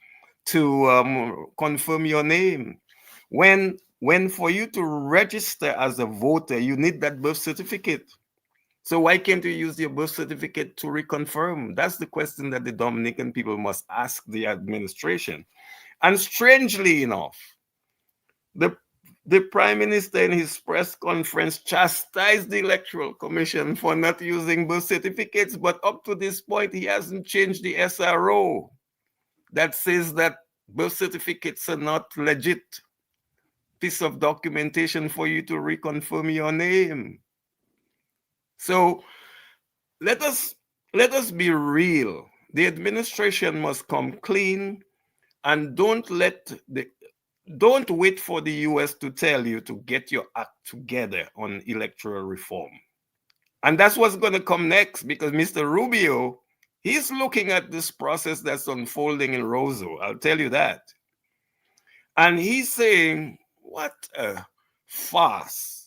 to confirm your name. When for you to register as a voter, you need that birth certificate. So why can't you use your birth certificate to reconfirm? That's the question that the Dominican people must ask the administration. And strangely enough, the Prime Minister in his press conference chastised the Electoral Commission for not using birth certificates, but up to this point, he hasn't changed the SRO that says that birth certificates are not legit piece of documentation for you to reconfirm your name. So let us be real. The administration must come clean, and don't wait for the US to tell you to get your act together on electoral reform. And that's what's going to come next, because Mr. Rubio, he's looking at this process that's unfolding in Roseau. I'll tell you that. And he's saying, what a farce.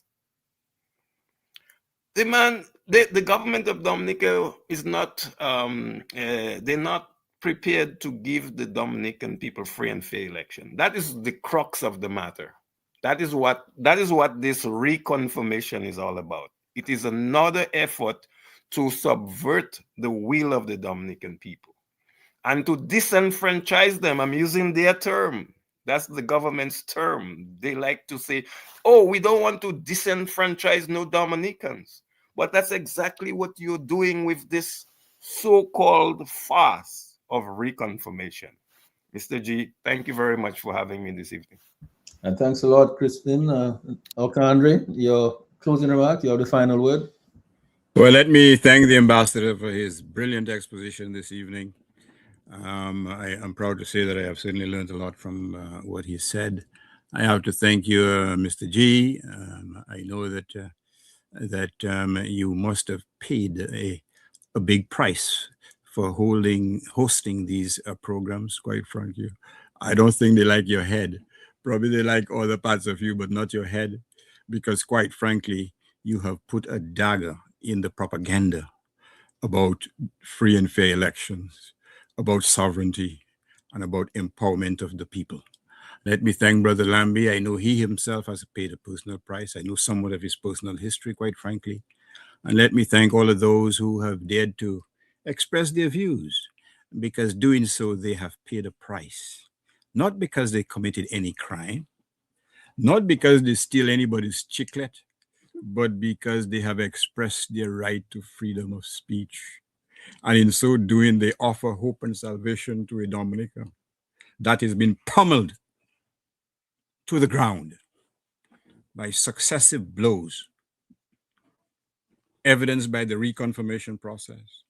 The government of Dominica is not, they're not prepared to give the Dominican people free and fair election. That is the crux of the matter. That is what this reconfirmation is all about. It is another effort to subvert the will of the Dominican people and to disenfranchise them. I'm using their term. That's the government's term. They like to say, oh, we don't want to disenfranchise no Dominicans. But that's exactly what you're doing with this so-called farce of reconfirmation. Mr. G, thank you very much for having me this evening. And thanks a lot, Crispin. Andre, your closing remarks, you have the final word. Well, let me thank the ambassador for his brilliant exposition this evening. I am proud to say that I have certainly learned a lot from what he said. I have to thank you, Mr. G. I know that you must have paid a big price for hosting these programs, quite frankly. I don't think they like your head. Probably they like other parts of you, but not your head, because quite frankly, you have put a dagger in the propaganda about free and fair elections, about sovereignty, and about empowerment of the people. Let me thank Brother Lambie. I know he himself has paid a personal price. I know somewhat of his personal history, quite frankly. And let me thank all of those who have dared to express their views, because doing so, they have paid a price. Not because they committed any crime, not because they steal anybody's chiclet, but because they have expressed their right to freedom of speech. And in so doing, they offer hope and salvation to a Dominica that has been pummeled to the ground by successive blows, evidenced by the reconfirmation process,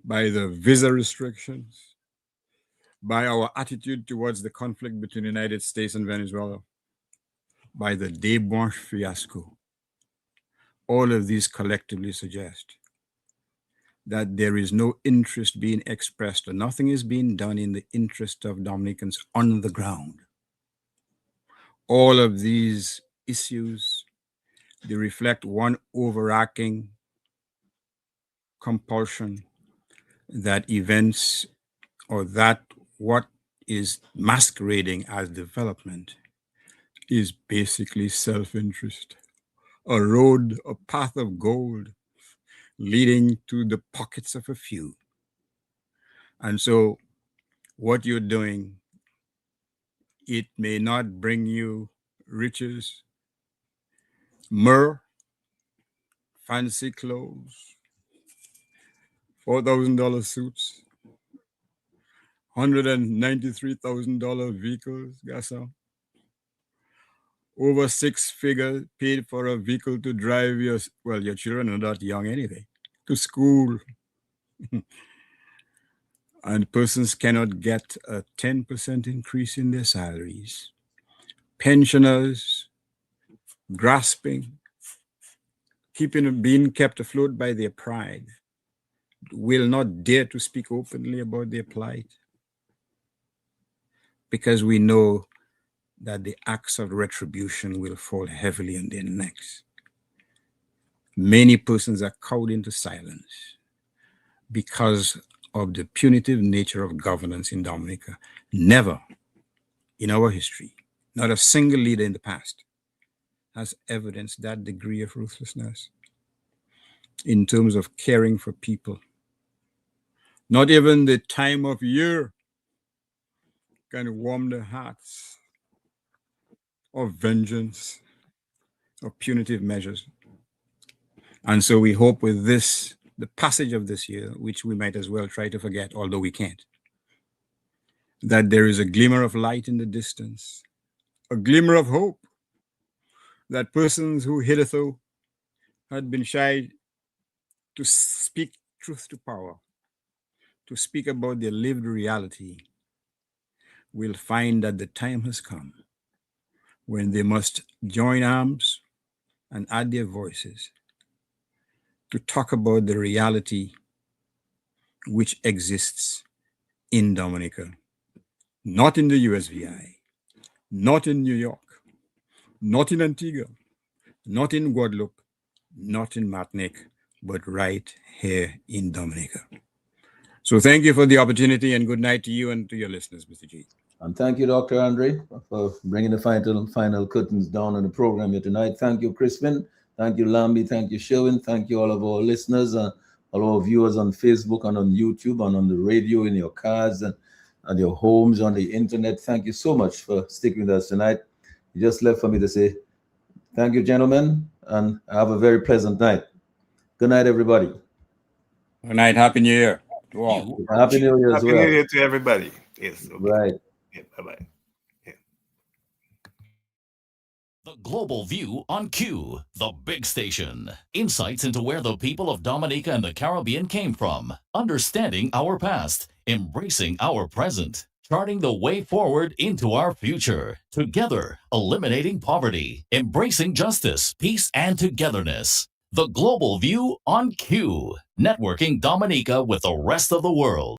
by the visa restrictions, by our attitude towards the conflict between the United States and Venezuela, by the Desblanches fiasco. All of these collectively suggest that there is no interest being expressed, or nothing is being done in the interest of Dominicans on the ground. All of these issues, they reflect one overarching compulsion that events, or that what is masquerading as development, is basically self-interest. A road, a path of gold leading to the pockets of a few. And so what you're doing, it may not bring you riches, myrrh, fancy clothes, $4,000 suits, $193,000 vehicles, Gasson. Over 6 figures paid for a vehicle to drive your children are not young anyway, to school. And persons cannot get a 10% increase in their salaries. Pensioners grasping, being kept afloat by their pride, will not dare to speak openly about their plight. because we know that the axe of retribution will fall heavily on their necks. Many persons are cowed into silence because of the punitive nature of governance in Dominica. Never in our history, not a single leader in the past has evidenced that degree of ruthlessness in terms of caring for people. Not even the time of year can warm the hearts of vengeance, of punitive measures. And so we hope with this, the passage of this year, which we might as well try to forget, although we can't, that there is a glimmer of light in the distance, a glimmer of hope, that persons who hitherto had been shy to speak truth to power, to speak about their lived reality, will find that the time has come when they must join arms and add their voices to talk about the reality which exists in Dominica, not in the USVI, not in New York, not in Antigua, not in Guadeloupe, not in Martinique, but right here in Dominica. So thank you for the opportunity, and good night to you and to your listeners, Mr. G. And thank you, Dr. Andre, for bringing the final curtains down on the program here tonight. Thank you, Crispin. Thank you, Lambi. Thank you, Sherwin. Thank you, all of our listeners, all our viewers on Facebook and on YouTube and on the radio, in your cars and at your homes, on the internet. Thank you so much for sticking with us tonight. You just left for me to say thank you, gentlemen, and have a very pleasant night. Good night, everybody. Good night. Happy New Year to all. Happy New Year as Happy well. New Year to everybody. Yes. Okay. Right. Yeah, bye-bye. The Global View on Q, the big station. Insights into where the people of Dominica and the Caribbean came from. Understanding our past. Embracing our present. Charting the way forward into our future. Together, eliminating poverty. Embracing justice, peace, and togetherness. The Global View on Q. Networking Dominica with the rest of the world.